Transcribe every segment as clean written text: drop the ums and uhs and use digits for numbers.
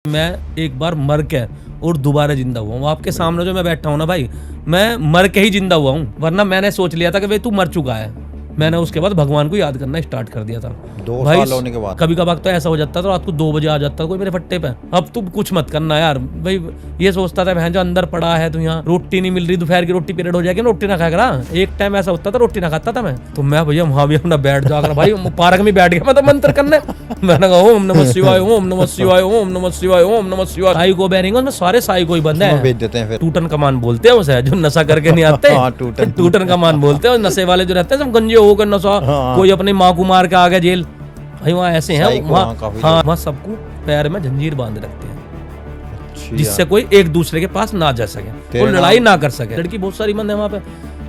मैं एक बार मर के और दोबारा जिंदा हुआ हूँ। आपके सामने जो मैं बैठा हूँ ना भाई, मैं मर के ही जिंदा हुआ हूँ। वरना मैंने सोच लिया था कि भाई तू मर चुका है। मैंने उसके बाद भगवान को याद करना स्टार्ट कर दिया था। 2 भाई साल होने के बाद कभी कभार तो ऐसा हो जाता था, रात को 2 बजे आ जाता था कोई मेरे फट्टे पे, अब तुम कुछ मत करना यार। भाई ये सोचता था बहन जो अंदर पड़ा है तो यहाँ रोटी नहीं मिल रही, दोपहर की रोटी पीरियड हो जाएगी, रोटी ना खाएगा। एक टाइम ऐसा होता था रोटी ना खाता था मैं, तो मैं भैया वहां भी अपना बैठ जाकर भाई पार्क में बैठ गया मैं तो मंत्र करने। मैंने कहा ओम नमः शिवाय, ओम नमः शिवाय, ओम नमः शिवाय, ओम नमः शिवाय। साई को बैरिंग में सारे साई को ही बंद है, भेज देते हैं फिर। टूटन कमान बोलते हैं उसे, जो नशा करके नहीं आते। हाँ, टूटन कमान बोलते हैं। नशे वाले जो रहते हैं सब गंजे होकर नशा, कोई अपनी माँ को मार के आ गया जेल। भाई वहाँ ऐसे हैं, वहाँ सबको पैर में जंजीर बांध रखते हैं जिससे कोई एक दूसरे के पास ना जा सके, कोई लड़ाई ना कर सके। लड़की बहुत सारी बंद है वहाँ पे।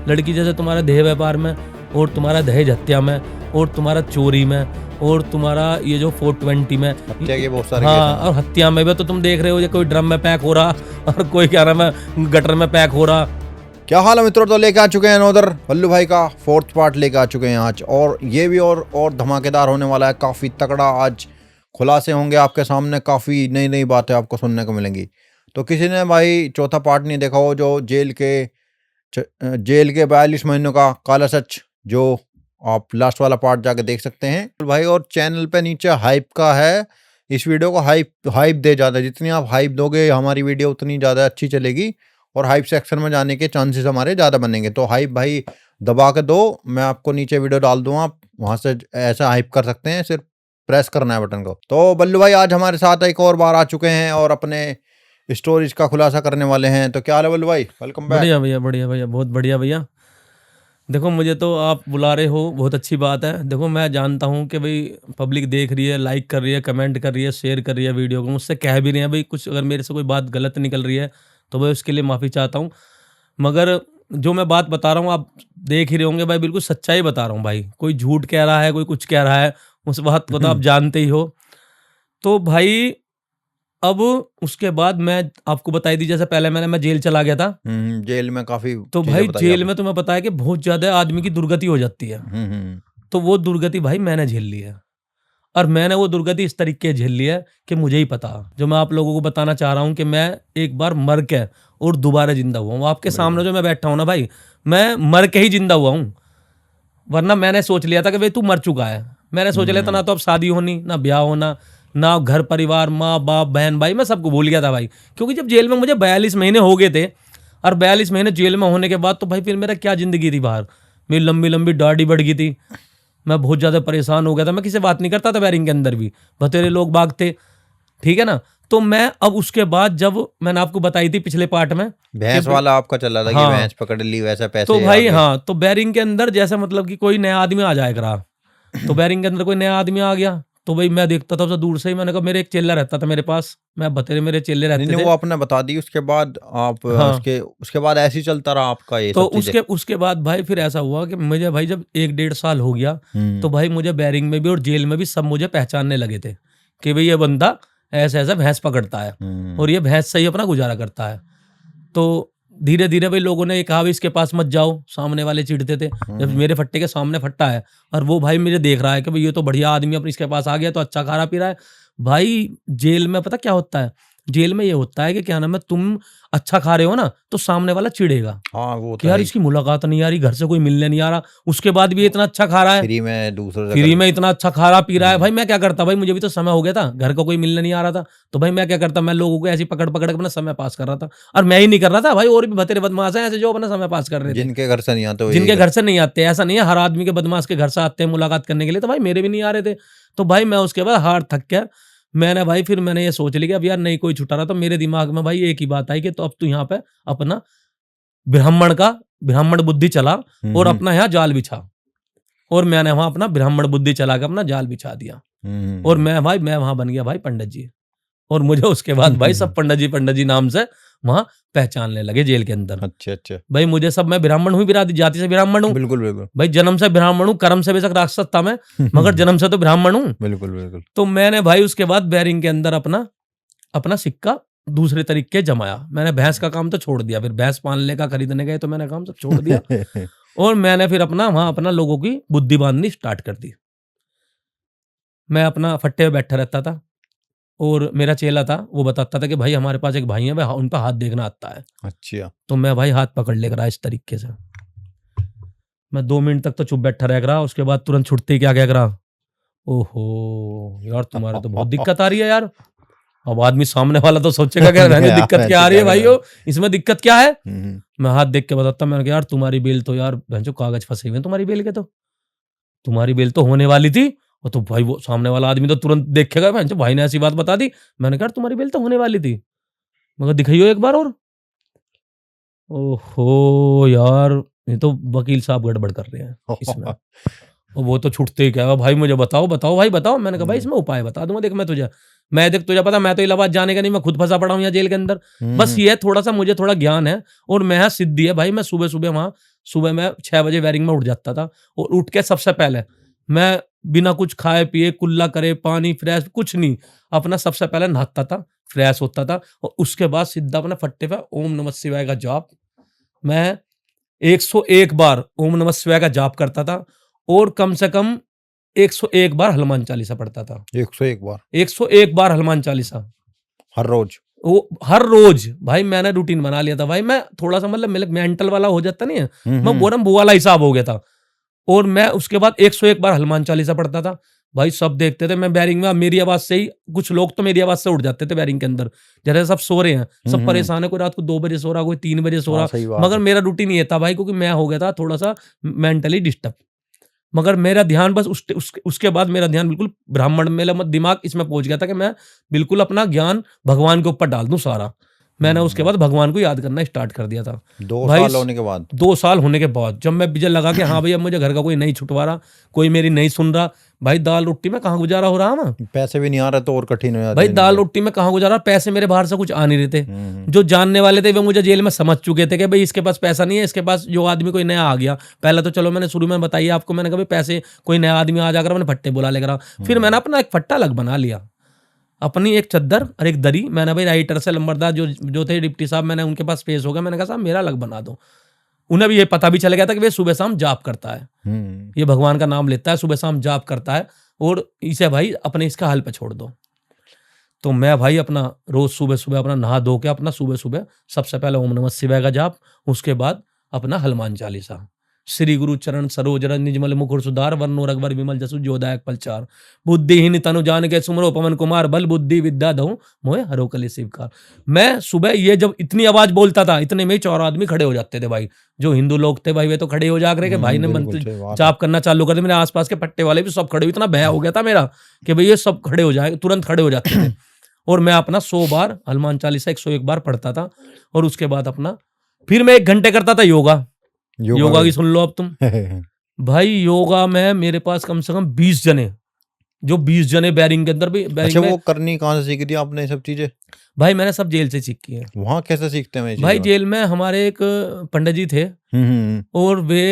लड़की जैसे तुम्हारा देह व्यापार में, और तुम्हारा दहेज हत्या में, और तुम्हारा चोरी में, और तुम्हारा ये जो 420 में हत्या के बहुत सारे हाँ, और हत्या में भी तो तुम देख रहे हो, ये कोई ड्रम में पैक हो रहा और कोई क्या नाम है गटर में पैक हो रहा। क्या हाल है मित्रों, तो लेके आ चुके हैं अनोदर बल्लू भाई का 4th पार्ट लेके आ चुके हैं आज, और ये भी और धमाकेदार होने वाला है, काफ़ी तगड़ा। आज खुलासे होंगे आपके सामने, काफ़ी नई नई बातें आपको सुनने को मिलेंगी। तो किसी ने भाई 4था पार्ट नहीं देखा हो, जो जेल के 42 महीनों का काला सच, जो आप लास्ट वाला पार्ट जाके देख सकते हैं भाई। और चैनल पे नीचे हाइप का है, इस वीडियो को हाइप दे ज़्यादा, जितनी आप हाइप दोगे हमारी वीडियो उतनी ज़्यादा अच्छी चलेगी और हाइप सेक्शन में जाने के चांसेस हमारे ज़्यादा बनेंगे। तो हाइप भाई दबा के दो, मैं आपको नीचे वीडियो डाल दूँ, आप वहाँ से ऐसा हाइप कर सकते हैं, सिर्फ प्रेस करना है बटन को। तो बल्लू भाई आज हमारे साथ एक और बार आ चुके हैं और अपने स्टोरीज का खुलासा करने वाले हैं। तो क्या हाल है बल्लू भाई, वेलकम बैक। बढ़िया भैया, बढ़िया भैया, बहुत बढ़िया भैया। देखो मुझे तो आप बुला रहे हो, बहुत अच्छी बात है। देखो मैं जानता हूँ कि भाई पब्लिक देख रही है, लाइक कर रही है, कमेंट कर रही है, शेयर कर रही है वीडियो को, मुझसे कह भी रही है भाई कुछ अगर मेरे से कोई बात गलत निकल रही है तो भाई उसके लिए माफ़ी चाहता हूँ। मगर जो मैं बात बता रहा हूँ आप देख ही रहे होंगे भाई, बिल्कुल सच्चाई बता रहा हूँ भाई। कोई झूठ कह रहा है, कोई कुछ कह रहा है, उस बात को तो आप जानते ही हो। तो भाई अब उसके बाद मैं आपको बताई दी, जैसे पहले मैं जेल चला गया था। जेल में काफी तो भाई जेल में तुम्हें पता है कि बहुत ज्यादा आदमी की दुर्गति हो जाती है। तो वो दुर्गति भाई मैंने झेल ली है, और मैंने वो दुर्गति इस तरीके झेल ली है कि मुझे ही पता। जो मैं आप लोगों को बताना चाह रहा हूँ कि मैं एक बार मर के और दोबारा जिंदा हुआ हूँ। आपके सामने जो मैं बैठा हूँ ना भाई, मैं मर के ही जिंदा हुआ हूँ। वरना मैंने सोच लिया था कि भाई तू मर चुका है। मैंने सोच लिया था ना तो अब शादी होनी, ना ब्याह होना, ना घर परिवार, माँ बाप बहन भाई, मैं सबको भूल गया था भाई। क्योंकि जब जेल में मुझे 42 महीने हो गए थे, और 42 महीने जेल में होने के बाद तो भाई फिर मेरा क्या जिंदगी थी बाहर। मेरी लंबी लंबी दाढ़ी बढ़ गई थी, मैं बहुत ज़्यादा परेशान हो गया था। मैं किसी से बात नहीं करता था बैरिंग के अंदर भी, बतेरे लोग बाग थे, ठीक है ना। तो मैं अब उसके बाद जब मैंने आपको बताई थी पिछले पार्ट में, भैंस वाला आपका चल रहा था कि भैंस पकड़ ली वैसा पैसे, तो भाई हाँ, तो बैरिंग के अंदर जैसे मतलब कि कोई नया आदमी आ जाएगा, तो बैरिंग के अंदर कोई नया आदमी आ गया तो भाई मैं देखता था उसे दूर से ही। मैंने कहा मेरे एक चेला रहता था मेरे पास, मैं बतेरे मेरे चेले रहते थे। वो आपने बता दी, उसके बाद आप उसके बाद ऐसे ही चलता रहा आपका ये तो सब उसके बाद भाई फिर ऐसा हुआ कि मुझे भाई जब 1-1.5 साल हो गया तो भाई मुझे बैरिंग में भी और जेल में भी सब मुझे पहचानने लगे थे कि भाई ये बंदा ऐसा ऐसा भैंस पकड़ता है और ये भैंस से ही अपना गुजारा करता है। तो धीरे धीरे भाई लोगों ने कहा भाई इसके पास मत जाओ, सामने वाले चिढ़ते थे। जब मेरे फट्टे के सामने फट्टा है और वो भाई मुझे देख रहा है कि भाई ये तो बढ़िया आदमी अपने इसके पास आ गया तो अच्छा खा रहा पी रहा है। भाई जेल में पता क्या होता है, जेल में ये होता है कि क्या नाम है, तुम अच्छा खा रहे हो ना तो सामने वाला चिढ़ेगा। हाँ, वो कि यार इसकी मुलाकात नहीं आ रही, घर से कोई मिलने नहीं आ रहा, उसके बाद भी इतना अच्छा खा रहा है, फ्री में इतना अच्छा खा रहा पी रहा है। भाई मैं क्या करता, भाई मुझे भी तो समय हो गया था, घर का कोई मिलने नहीं आ रहा था, तो भाई मैं क्या करता, मैं लोगों को ऐसी पकड़ पकड़ के अपना समय पास कर रहा था। और मैं ही नहीं कर रहा था भाई, और भी बतेरे बदमाश हैं ऐसे जो अपना समय पास कर रहे थे, जिनके घर से नहीं आते। ऐसा नहीं है, हर आदमी के बदमाश के घर से आते हैं मुलाकात करने के लिए, तो भाई मेरे भी नहीं आ रहे थे। तो भाई मैं उसके बाद हार थक गया। मैंने ये सोच लिया कि अब यार नहीं कोई छुटा रहा। तो मेरे दिमाग में भाई एक ही बात आई कि तो अब तू यहाँ पे अपना ब्राह्मण बुद्धि चला और अपना यहाँ जाल बिछा। और मैंने वहां अपना ब्राह्मण बुद्धि चला के अपना जाल बिछा दिया। और मैं वहां बन गया भाई पंडित जी। और मुझे उसके बाद भाई सब पंडित जी नाम से वहां पहचानने लगे जेल के अंदर। अच्छा भाई मुझे सब, मैं ब्राह्मण हूँ, जाति से ब्राह्मण हूँ, बिल्कुल भाई, जन्म से ब्राह्मण हूँ, कर्म से बेशक राक्षस था मैं, मगर जन्म से तो ब्राह्मण हूँ, बिल्कुल। तो मैंने भाई उसके बाद बैरिंग के अंदर अपना सिक्का दूसरे तरीके जमाया। मैंने भैंस का काम तो छोड़ दिया, फिर भैंस पालने का खरीदने गए तो मैंने काम सब छोड़ दिया। और मैंने फिर अपना लोगों की बुद्धि बांधनी स्टार्ट कर दी। मैं अपना फट्टे पे बैठा रहता था, और मेरा चेला था, वो बताता था कि भाई हमारे पास एक भाई है, भाई उन पर हाथ देखना आता है। अच्छा। तो मैं भाई हाथ पकड़ लेकर आया इस तरीके से, मैं 2 मिनट तक तो चुप बैठा रह रहा, उसके बाद तुरंत छुटते ही क्या कह रहा, ओहो यार तुम्हारे तो बहुत दिक्कत आ रही है यार। अब आदमी सामने वाला तो सोचेगा कि रहने दिक्कत क्या आ रही है भाइयों, इसमें दिक्कत क्या है। मैं हाथ देख के बताता, मैंने कहा यार तुम्हारी बेल तो यार भैंचो कागज फंसे हुए हैं तुम्हारी बेल के, तो तुम्हारी बेल तो होने वाली थी। और तो भाई वो सामने वाला आदमी तो तुरंत देखेगा, भैंचो भाई ने ऐसी बात बता दी। मैंने कहा तुम्हारी बेल तो होने वाली थी, मगर दिखाइयो एक बार और। ओहो यार ये तो वकील साहब गड़बड़ कर रहे हैं इसमें। और वो तो छुटते ही क्या, भाई मुझे बताओ बताओ भाई बताओ। मैंने कहा भाई इसमें उपाय बता दूंगा, देख देख तुझे पता मैं तो इलाहाबाद जाने का नहीं, मैं खुद फंसा पड़ा हूँ यहाँ जेल के अंदर। बस ये थोड़ा सा मुझे थोड़ा ज्ञान है और मैं यहाँ सिद्धि है भाई। मैं सुबह सुबह वहाँ सुबह मैं 6 बजे वेरिंग में उठ जाता था, और उठ के सबसे पहले मैं बिना कुछ खाए पिए कुल्ला करे पानी फ्रेश कुछ नहीं, अपना सबसे पहले नहाता था, फ्रेश होता था, और उसके बाद सीधा अपना फट्टे पे ओम नमः शिवाय का जाप मैं 101 बार ओम नमः शिवाय का जाप करता था, और कम से कम 101 बार हनुमान चालीसा पढ़ता था। 101 बार 101 बार हनुमान चालीसा हर रोज। वो हर रोज भाई मैंने रूटीन बना लिया था भाई। मैं थोड़ा सा मतलब मेंटल वाला हो जाता नहीं है, मैं बोरम बुआ वाला हिसाब हो गया था। और मैं उसके बाद 101 बार हनुमान चालीसा पढ़ता था भाई। सब देखते थे मैं बैरिंग में, मेरी आवाज से ही कुछ लोग तो मेरी आवाज से उठ जाते थे बैरिंग के अंदर, जैसे सब सो रहे हैं, सब परेशान है, कोई रात को 2 बजे सो रहा, कोई 3 बजे सो रहा। मगर मेरा रूटीन ये था भाई, क्योंकि मैं हो गया था थोड़ा सा मेंटली डिस्टर्ब। मगर मेरा ध्यान बस उसके बाद मेरा ध्यान बिल्कुल ब्राह्मण, मेरा दिमाग इसमें पहुंच गया था कि मैं बिल्कुल अपना ज्ञान भगवान के ऊपर डाल दूं सारा। मैंने उसके बाद भगवान को याद करना स्टार्ट कर दिया था। 2 साल होने के बाद 2 साल होने के बाद जब मैं मुझे लगा कि हाँ भैया मुझे घर का कोई नहीं छुटवा रहा, कोई मेरी नहीं सुन रहा, भाई दाल रोटी में कहाँ गुजारा हो रहा है, पैसे भी नहीं आ रहे तो और कठिन हो जाता भाई दाल रोटी में कहाँ गुजारा, पैसे मेरे बाहर से कुछ आ नहीं रहे थे। जो जानने वाले थे वे मुझे जेल में समझ चुके थे कि भाई इसके पास पैसा नहीं है, इसके पास जो आदमी कोई नया आ गया, पहले तो चलो मैंने शुरू में बताइए आपको, मैंने कहा भाई पैसे कोई नया आदमी आ जाकर मैंने फट्टे बुला लेकर, फिर मैंने अपना एक फट्टा अलग बना लिया, अपनी एक चद्दर और एक दरी। मैंने भाई राइटर से नंबरदार जो थे डिप्टी साहब, मैंने उनके पास पेश हो गया, मैंने कहा साहब मेरा अलग बना दो। उन्हें भी ये पता भी चल गया था कि वे सुबह शाम जाप करता है, ये भगवान का नाम लेता है, सुबह शाम जाप करता है, और इसे भाई अपने इसका हाल पे छोड़ दो। तो मैं भाई अपना रोज सुबह सुबह अपना नहा धो के अपना सुबह सुबह सबसे पहले ओम नमः शिवाय का जाप, उसके बाद अपना हनुमान चालीसा, श्री गुरु चरण सरोज रज निजमल मुकुर सुधार, वर्णो रघुवर विमल जसु जोदायक पलचार, बुद्धिहीन तनु जान के सुमरो पवन कुमार, बल बुद्धि विद्या दहु मोहे हरो कले शिवकार। मैं सुबह ये जब इतनी आवाज बोलता था, इतने में 4 आदमी खड़े हो जाते थे भाई, जो हिंदू लोग थे भाई वे तो खड़े हो जाकर के भाई ने मंत्र जाप करना चालू कर दिया। मेरे आसपास के पट्टे वाले भी सब खड़े, इतना भय हो गया था मेरा कि भाई ये सब खड़े हो जाए, तुरंत खड़े हो जाते थे। और मैं अपना 100 बार हनुमान चालीसा 101 बार पढ़ता था, और उसके बाद अपना फिर मैं 1 घंटे करता था योगा की सुन लो अब तुम भाई। योगा में मेरे पास कम से कम 20 जने, जो 20 जने बैरिंग के अंदर भी अच्छा, वो करनी कहाँ से सीखी थी आपने ये सब चीजें? भाई मैंने सब जेल से सीखी है। वहाँ कैसे सीखते हैं भाई? जेल में हमारे एक पंडित जी थे, और वे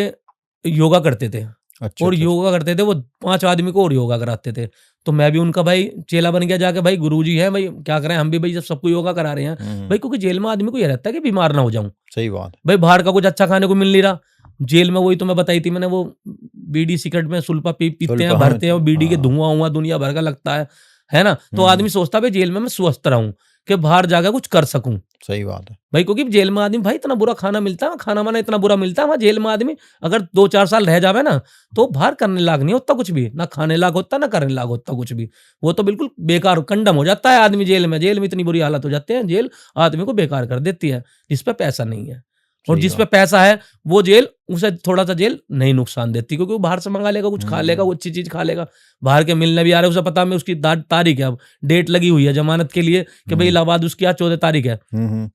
योगा करते थे। अच्छा, और योगा करते थे, वो 5 आदमी को और योगा कराते थे। तो मैं भी उनका भाई चेला बन गया जाके, भाई गुरुजी है भाई, क्या करें हम भी भाई, जब सबको योगा करा रहे हैं भाई, क्योंकि जेल में आदमी को ये रहता है कि बीमार ना हो जाऊं। सही बात भाई, बाहर का कुछ अच्छा खाने को मिल नहीं रहा जेल में, वही तो मैं बताई थी मैंने, वो बीड़ी सिगरेट में सुल्पा पीते हैं, भरते हैं, बीड़ी के धुआं दुनिया भर का लगता है ना। तो आदमी सोचता है जेल में मैं स्वस्थ रहूं, कि बाहर जाकर कुछ कर सकूं। सही बात है भाई, क्योंकि जेल में आदमी भाई इतना बुरा खाना मिलता है, खाना वाना इतना बुरा मिलता है वहां जेल में, आदमी अगर 2-4 साल रह जावे ना, तो बाहर करने लाग नहीं होता कुछ भी, ना खाने लाग होता ना करने लाग होता कुछ भी, वो तो बिल्कुल बेकार कंडम हो जाता है आदमी जेल में। जेल में इतनी बुरी हालत हो जाती है, जेल आदमी को बेकार कर देती है, जिस पे पैसा नहीं है। और जिस पे पैसा है वो जेल, उसे थोड़ा सा जेल नहीं नुकसान देती, क्योंकि वो बाहर से मंगा लेगा, कुछ खा लेगा, वो अच्छी चीज खा लेगा, बाहर के मिलने भी आ रहे, उसे पता है उसकी तारीख है, अब डेट लगी हुई है जमानत के लिए कि भाई इलाहाबाद उसकी आज 14 तारीख है,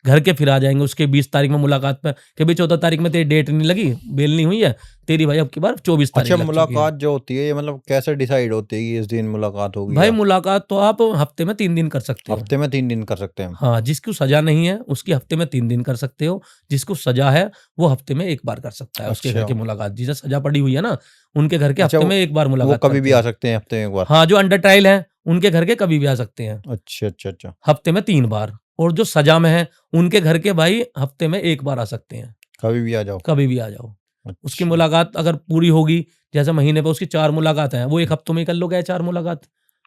घर के फिर आ जाएंगे उसके 20 तारीख में मुलाकात पे, कि भाई 14 तारीख में तेरी डेट नहीं लगी, बेल नहीं हुई है तेरी भाई, अब की बार 24 तारीख। अच्छा, मुलाकात जो होती है ये मतलब कैसे डिसाइड होती है कि इस दिन मुलाकात होगी? भाई मुलाकात तो आप हफ्ते में 3 दिन कर सकते हो। हफ्ते में 3 दिन कर सकते हैं? हाँ, जिसको सजा नहीं है उसकी हफ्ते में 3 दिन कर सकते हो, जिसको सजा है वो हफ्ते में 1 बार कर सकता है। उसके घर की मुलाकात, जिसे सजा पड़ी हुई है ना, उनके घर के हफ्ते में 1 बार मुलाकात, वो कभी भी आ सकते हैं हफ्ते में 1 बार? हाँ, जो अंडर ट्रायल है उनके घर के कभी भी आ सकते हैं। अच्छा, हफ्ते में 3 बार। और जो सजा में है उनके घर के भाई हफ्ते में 1 बार आ सकते हैं, कभी भी आ जाओ, कभी भी आ जाओ। अच्छा। उसकी मुलाकात अगर पूरी होगी, जैसे महीने पे उसकी 4 मुलाकात है, वो 1 हफ्ते में कर लो गए 4 मुलाकात,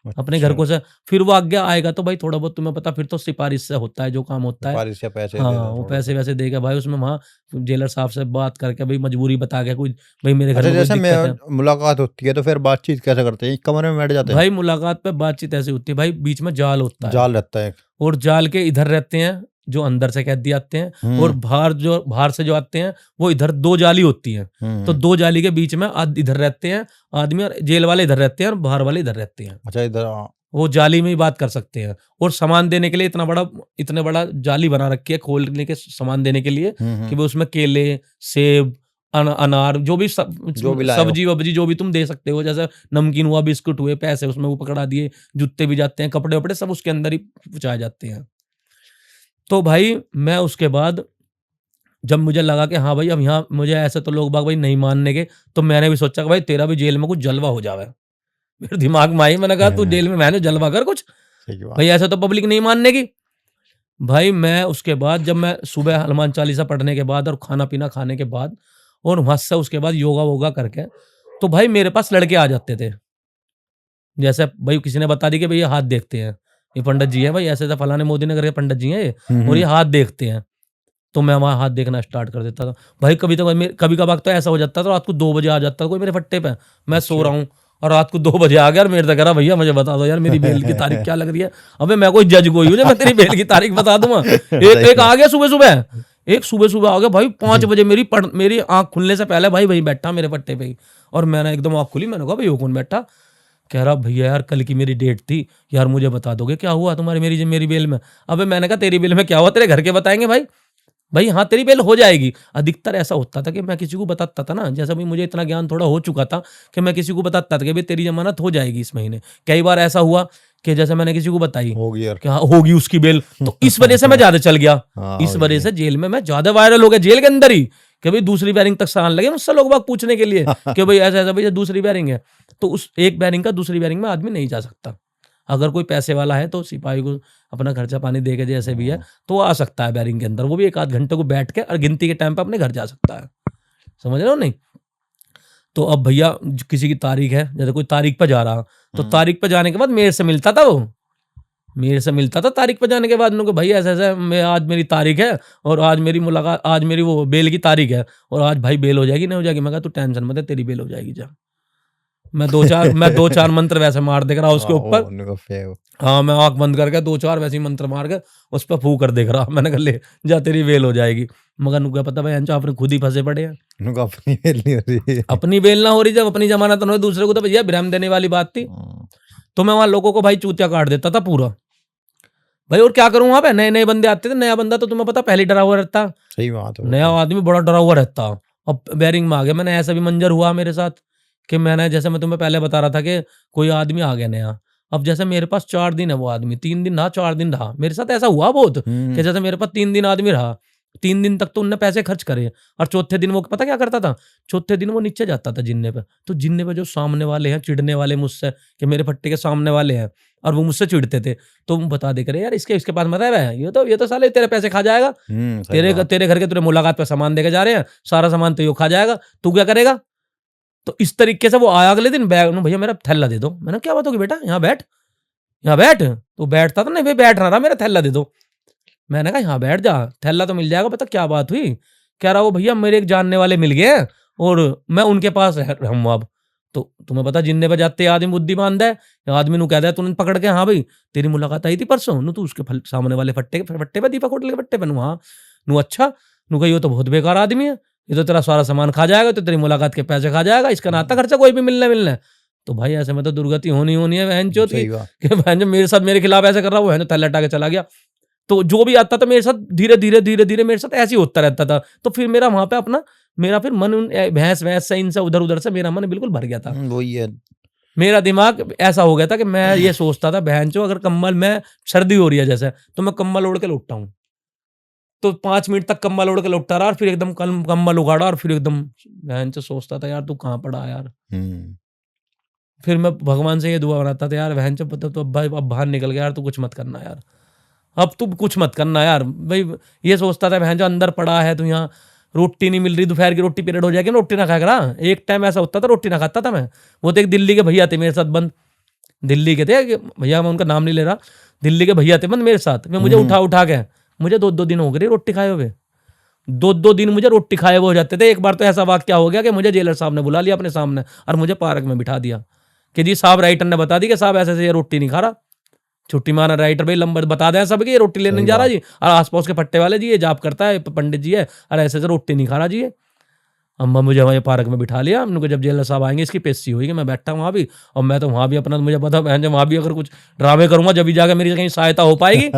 अपने घर को से फिर वो आज्ञा आएगा तो भाई थोड़ा बहुत तुम्हें पता, फिर तो सिफारिश से होता है जो काम होता है। सिफारिश से पैसे दे हाँ, दो वो थोड़े पैसे से। वैसे देगा भाई, उसमें वहाँ जेलर साहब से बात करके भाई मजबूरी बता के कोई भाई मेरे घर अच्छा, में कुछ जैसे दिक्कत है। मुलाकात होती है तो फिर बातचीत कैसे करते हैं? एक कमरे में बैठ जाते हैं? भाई मुलाकात पे बातचीत ऐसी होती है भाई, बीच में जाल होता है जाल रहता है। और जाल के इधर रहते हैं जो अंदर से कैदी आते हैं और बाहर से जो आते हैं वो इधर 2 जाली होती हैं। तो 2 जाली के बीच में इधर रहते हैं आदमी, और जेल वाले इधर रहते हैं और बाहर वाले इधर रहते हैं। अच्छा, इधर वो जाली में ही बात कर सकते हैं और सामान देने के लिए इतना बड़ा जाली बना रखी है खोलने के सामान देने के लिए कि वो उसमें केले, सेब, अनार, जो भी सब्जी वब्जी जो भी तुम दे सकते हो, जैसे नमकीन हुआ, बिस्कुट हुए, पैसे उसमें वो पकड़ा दिए, जूते भी जाते हैं, कपड़े वपड़े सब उसके अंदर ही पहुंचाए जाते हैं। तो भाई मैं उसके बाद जब मुझे लगा कि हाँ भाई अब यहाँ मुझे ऐसे तो लोग बाग भाई नहीं मानने के, तो मैंने भी सोचा कि भाई तेरा भी जेल में कुछ जलवा हो जावे। मेरे दिमाग में आई, मैंने कहा तू जेल में मैंने जलवा कर कुछ, भाई ऐसा तो पब्लिक नहीं मानने की। भाई मैं उसके बाद जब मैं सुबह हनुमान चालीसा पढ़ने के बाद और खाना पीना खाने के बाद और वहां से उसके बाद योगा वोगा करके, तो भाई मेरे पास लड़के आ जाते थे। जैसे भाई किसी ने बता दी कि भाई ये हाथ देखते हैं, ये पंडित जी है भाई, ऐसे ऐसे फलाने मोदी नगर के पंडित जी हैं ये, और ये हाथ देखते हैं। तो मैं वहाँ हाथ देखना स्टार्ट कर देता था भाई। कभी कभार तो ऐसा हो जाता था रात को 2 बजे आ जाता था कोई मेरे फट्टे पे, मैं सो रहा हूँ और रात को 2 बजे आ गया और मेरे से कह रहा भैया मुझे बता दो यार मेरी बेल की तारीख क्या लग रही है। अबे मैं कोई जज कोई हूँ जो मैं तेरी बेल की तारीख बता दूंगा। एक आ गया सुबह सुबह आ गया भाई 5 बजे, मेरी आंख खुलने से पहले भाई वही बैठा मेरे पट्टे पे ही, और मैंने एकदम आंख खुली, मैंने कहा भाई वो कौन बैठा? कह रहा भैया यार कल की मेरी डेट थी यार, मुझे बता दोगे क्या हुआ तुम्हारी मेरी बेल में? अबे मैंने कहा तेरी बेल में क्या हुआ, तेरे घर के बताएंगे भाई हाँ तेरी बेल हो जाएगी। अधिकतर ऐसा होता था कि मैं किसी को बताता था ना, जैसा भी मुझे इतना ज्ञान थोड़ा हो चुका था कि मैं किसी को बताता था कि भाई तेरी जमानत हो जाएगी इस महीने। कई बार ऐसा हुआ कि जैसे मैंने किसी को बताई होगी यार, कि हाँ होगी उसकी बेल, तो इस वजह से मैं ज्यादा चल गया। इस वजह से जेल में मैं ज्यादा वायरल हो गया, जेल के अंदर ही, कि भाई दूसरी बैरिंग तक आने लगे मुझसे लोग बाग पूछने के लिए कि भाई ऐसा ऐसा भैया दूसरी बैरिंग है। तो उस एक बैरिंग का दूसरी बैरिंग में आदमी नहीं जा सकता। अगर कोई पैसे वाला है तो सिपाही को अपना खर्चा पानी दे के जैसे भी है तो वो आ सकता है बैरिंग के अंदर, वो भी 1 आध घंटे को बैठ के और गिनती के टाइम पे अपने घर जा सकता है। समझ रहे हो नहीं? तो अब भैया किसी की तारीख है, जैसे कोई तारीख पर जा रहा, तो तारीख पर जाने के बाद मेरे से मिलता था तारीख पर जाने के बाद उनको, भाई ऐसा ऐसा मैं आज मेरी तारीख है और आज मेरी मुलाकात, आज मेरी वो बेल की तारीख है और आज भाई बेल हो जाएगी नहीं हो जाएगी। मैं कहा तू टेंशन मत है तेरी बेल हो जाएगी जा। मैं दो चार मंत्र वैसे मार देख रहा उसके ऊपर, हाँ मैं आंख बंद करके 2-4 वैसे ही मंत्र मार के उस पर फूक कर देख रहा। मैंने कहा ले जा तेरी बेल हो जाएगी। मगर नुका पता भाई आपने खुद ही फंसे पड़े हैं, अपनी बेल नहीं हो रही, अपनी बेल ना हो रही, जब अपनी जमानत ना हो दूसरे को तो भैया विराम देने वाली बात थी। तो मैं वहां लोगों को भाई चूतिया काट देता था पूरा भाई। और क्या करूं, वहां पे नए नए बंदे आते थे, नया बंदा तो तुम्हें पता पहले डरा हुआ रहता, सही बात है, नया आदमी बड़ा डरा हुआ रहता। अब बैरिंग में आ गया, मैंने ऐसा भी मंजर हुआ मेरे साथ कि मैंने, जैसे मैं तुम्हें पहले बता रहा था कि कोई आदमी आ गया नया, अब जैसे मेरे पास 4 दिन है, वो आदमी 3 दिन रहा, 4 दिन रहा, मेरे साथ ऐसा हुआ बहुत कि जैसे मेरे पास 3 दिन आदमी रहा, 3 दिन तक तो उनने पैसे खर्च करे और चौथे दिन वो पता क्या करता था, चौथे दिन वो नीचे जाता था जिन्ने पे। तो जिन्ने पे जो सामने वाले हैं चिढ़ने वाले मुझसे कि मेरे फट्टे के सामने वाले हैं और वो मुझसे चिढ़ते थे, तो बता दे करे यार इसके पास मत है, ये तो साले तेरे पैसे खा जाएगा, तेरे घर के तुझे मुलाकात पे सामान देके जा रहे हैं, सारा सामान तो ये खा जाएगा, तू क्या करेगा? तो इस तरीके से वो आया अगले दिन, बैग भैया मेरा थैला दे दो। मैंने क्या बात होगी बेटा, यहाँ बैठ तो बैठता था नहीं भाई, बैठ रहा मेरा थैला दे दो। मैंने कहा यहाँ बैठ जा, थैला तो मिल जाएगा। पता क्या बात हुई, कह रहा वो भैया मेरे एक जानने वाले मिल गए और मैं उनके पास रहूँ अब। तो तुम्हें पता जिन्ने पे जाते आदमी बुद्धिमान है, आदमी नु कहता है तूने पकड़ के, हाँ भाई तेरी मुलाकात आई थी परसों नु, तू उसके सामने वाले फट्टे पे दीपक होटल के फट्टे पे नु, हाँ नु अच्छा नु कही, तो बहुत बेकार आदमी है, ये तो तेरा सारा सामान खा जाएगा, तो तेरी मुलाकात के पैसे खा जाएगा, इसका नाता खर्चा कोई भी मिलना। तो भाई ऐसे में तो दुर्गति होनी है बहन चोद की, कि बहन जो मेरे साथ मेरे खिलाफ ऐसा कर रहा वो है ना थैला हटा के चला गया। तो जो भी आता था मेरे साथ धीरे धीरे मेरे साथ ऐसे ही होता रहता था। तो फिर मेरा वहां पे अपना मेरा फिर मन भैंस से इनसे उधर से मेरा मन बिल्कुल भर गया था। वही है, मेरा दिमाग ऐसा हो गया था कि मैं ये सोचता था बहन चो अगर कम्बल में सर्दी हो रही है जैसे, तो मैं कम्बल ओढ़ के लौटता हूँ, तो 5 मिनट तक कम्बल ओढ़ के लौटता रहा और फिर एकदम कम्बल उगाड़ा और फिर एकदम बहन से सोचता था यार तू कहाँ पड़ा यार। फिर मैं भगवान से ये दुआ बनाता था यार बहन से पता तो अब भाई अब बाहर निकल गया यार, तू कुछ मत करना यार, अब तू कुछ मत करना यार। भाई ये सोचता था बहन जो अंदर पड़ा है, तो यहाँ रोटी नहीं मिल रही, दोपहर की रोटी पीरियड हो जाएगी रोटी ना खाया करा। एक टाइम ऐसा होता था रोटी ना खाता था मैं। वो तो एक दिल्ली के भैया थे मेरे साथ बंद, दिल्ली के थे भैया, मैं उनका नाम नहीं ले रहा, दिल्ली के भैया थे मतलब मेरे साथ, वे मुझे उठा के, मुझे 2-2 दिन हो गए रोटी खाए हुए, 2-2 दिन मुझे रोटी खाए हुए हो जाते थे। एक बार तो ऐसा वाकया हो गया कि मुझे जेलर साहब ने बुला लिया अपने सामने और मुझे पार्क में बिठा दिया कि जी साहब, राइटर ने बता दी कि साहब ऐसे ये रोटी नहीं खा रहा, छुट्टी माना राइटर भाई लंबर बता दें सब कि ये रोटी लेने नहीं जा रहा जी, और आसपास के पट्टे वाले जी ये जाप करता है, पंडित जी है, और ऐसे रोटी नहीं खा रहा जी। अम्मा मुझे वहाँ पार्क में बिठा लिया, हमने जब जेलर साहब आएंगे इसकी पेशी हुई कि मैं बैठा वहाँ भी, और मैं तो वहाँ भी अपना, मुझे पता है वहाँ भी अगर कुछ ड्रामे करूंगा जब भी जाकर मेरी कहीं सहायता हो पाएगी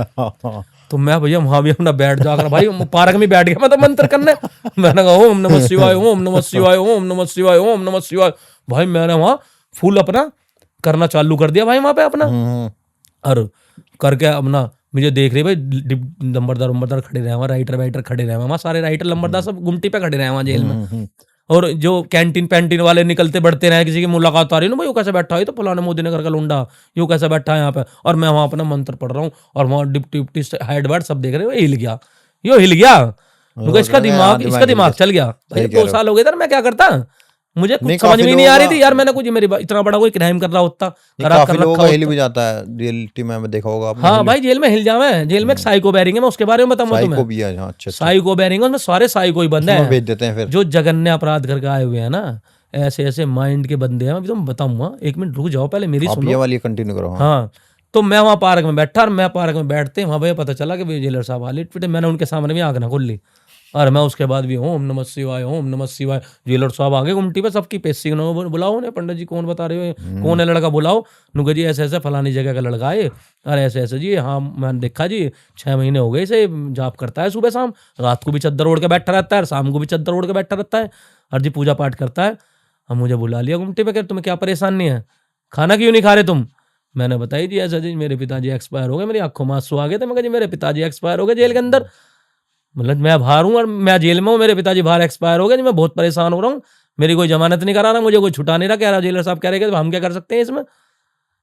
तो मैं भैया वहाँ भी अपना बैठ जाकर भाई पार्क में बैठ गया मैं तो मंत्र करने। मैंने कहा ओम नमः शिवाय, ओम नमः शिवाय, ओम नमः शिवाय, ओम नमः शिवाय। भाई मैंने वहाँ फुल अपना करना चालू कर दिया भाई वहाँ पे अपना, और करके अपना मुझे देख रही भाई लंबरदार खड़े रहे वहाँ, राइटर खड़े रहे वहाँ, सारे राइटर लंबरदार सब गुमटी पे खड़े रहे वहाँ जेल में, और जो कैंटीन वाले निकलते बढ़ते रहे, किसी की मुलाकात आ रही है ना भाई, वो कैसे बैठा है, तो फलाने मोदी नगर का लुंडा यो कैसे बैठा है यहाँ पे, और मैं वहाँ अपना मंत्र पढ़ रहा हूँ, और वहाँ डिप्टी हेड वर्ड सब देख रहे हैं, हिल गया, यो हिल गया, इसका दिमाग चल गया भाई। 2 साल हो गए थे, मैं क्या करता, मुझे कुछ समझ में नहीं आ रही थी यार, मैंने कुछ मेरे इतना बड़ा कोई क्राइम कर रहा होता, काफी लोगों का हिल भी जाता है रियलिटी में देखा होगा आपने। हाँ भाई जेल में हिल जावे, जेल में एक साइको बैरिंग है, मैं उसके बारे में बताऊंगा तुम्हें। साइको भी है, अच्छा साइको बैरिंग है, उसमें सारे साइको ही बंदे हैं, भेज देते हैं फिर जो जघन्य अपराध करके आए हुए हैं ना, ऐसे ऐसे माइंड के बंदे हैं। अभी तुम बताऊंगा, 1 मिनट रुक जाओ पहले मेरी सुनो, ये वाली कंटिन्यू करो। हाँ तो मैं वहाँ पार्क में बैठा, और मैं पार्क में बैठते वहाँ भैया पता चला कि जेलर साहब हालिट पिटे, मैंने उनके सामने भी आंख ना खोल ली, और मैं उसके बाद भी ओम नमः शिवाय, ओम नमः शिवाय। जेलर साहब आगे गुमटी पे सबकी पेशी बुलाओ ने, पंडित जी कौन बता रहे हो, कौन है लड़का, बुलाओ नुके जी, ऐसे ऐसे फलानी जगह का लड़का है, अरे ऐसे ऐसे जी, हाँ मैंने देखा जी 6 महीने हो गए इसे जाप करता है, सुबह शाम, रात को भी चद्दर ओढ़ के बैठा रहता है, शाम को भी चद्दर ओढ़ के बैठा रहता है, और जी पूजा पाठ करता है। अब मुझे बुला लिया गुमटी पे, तुम्हें क्या परेशानी है, खाना क्यों नहीं खा रहे तुम। मैंने बताई जी ऐसा जी मेरे पिताजी एक्सपायर हो गए, मेरी आंखों में आंसू आ गए थे, मैं कहा जी मेरे पिताजी एक्सपायर हो गए जेल के अंदर, मतलब मैं बाहर हूँ और मैं जेल में हूँ, मेरे पिताजी बाहर एक्सपायर हो गए जी, मैं बहुत परेशान हो रहा हूँ, मेरी कोई जमानत नहीं करा रहा, मुझे कोई छुटा नहीं रहा, कह रहा जेलर साहब कह रहे हम क्या कर सकते हैं इसमें,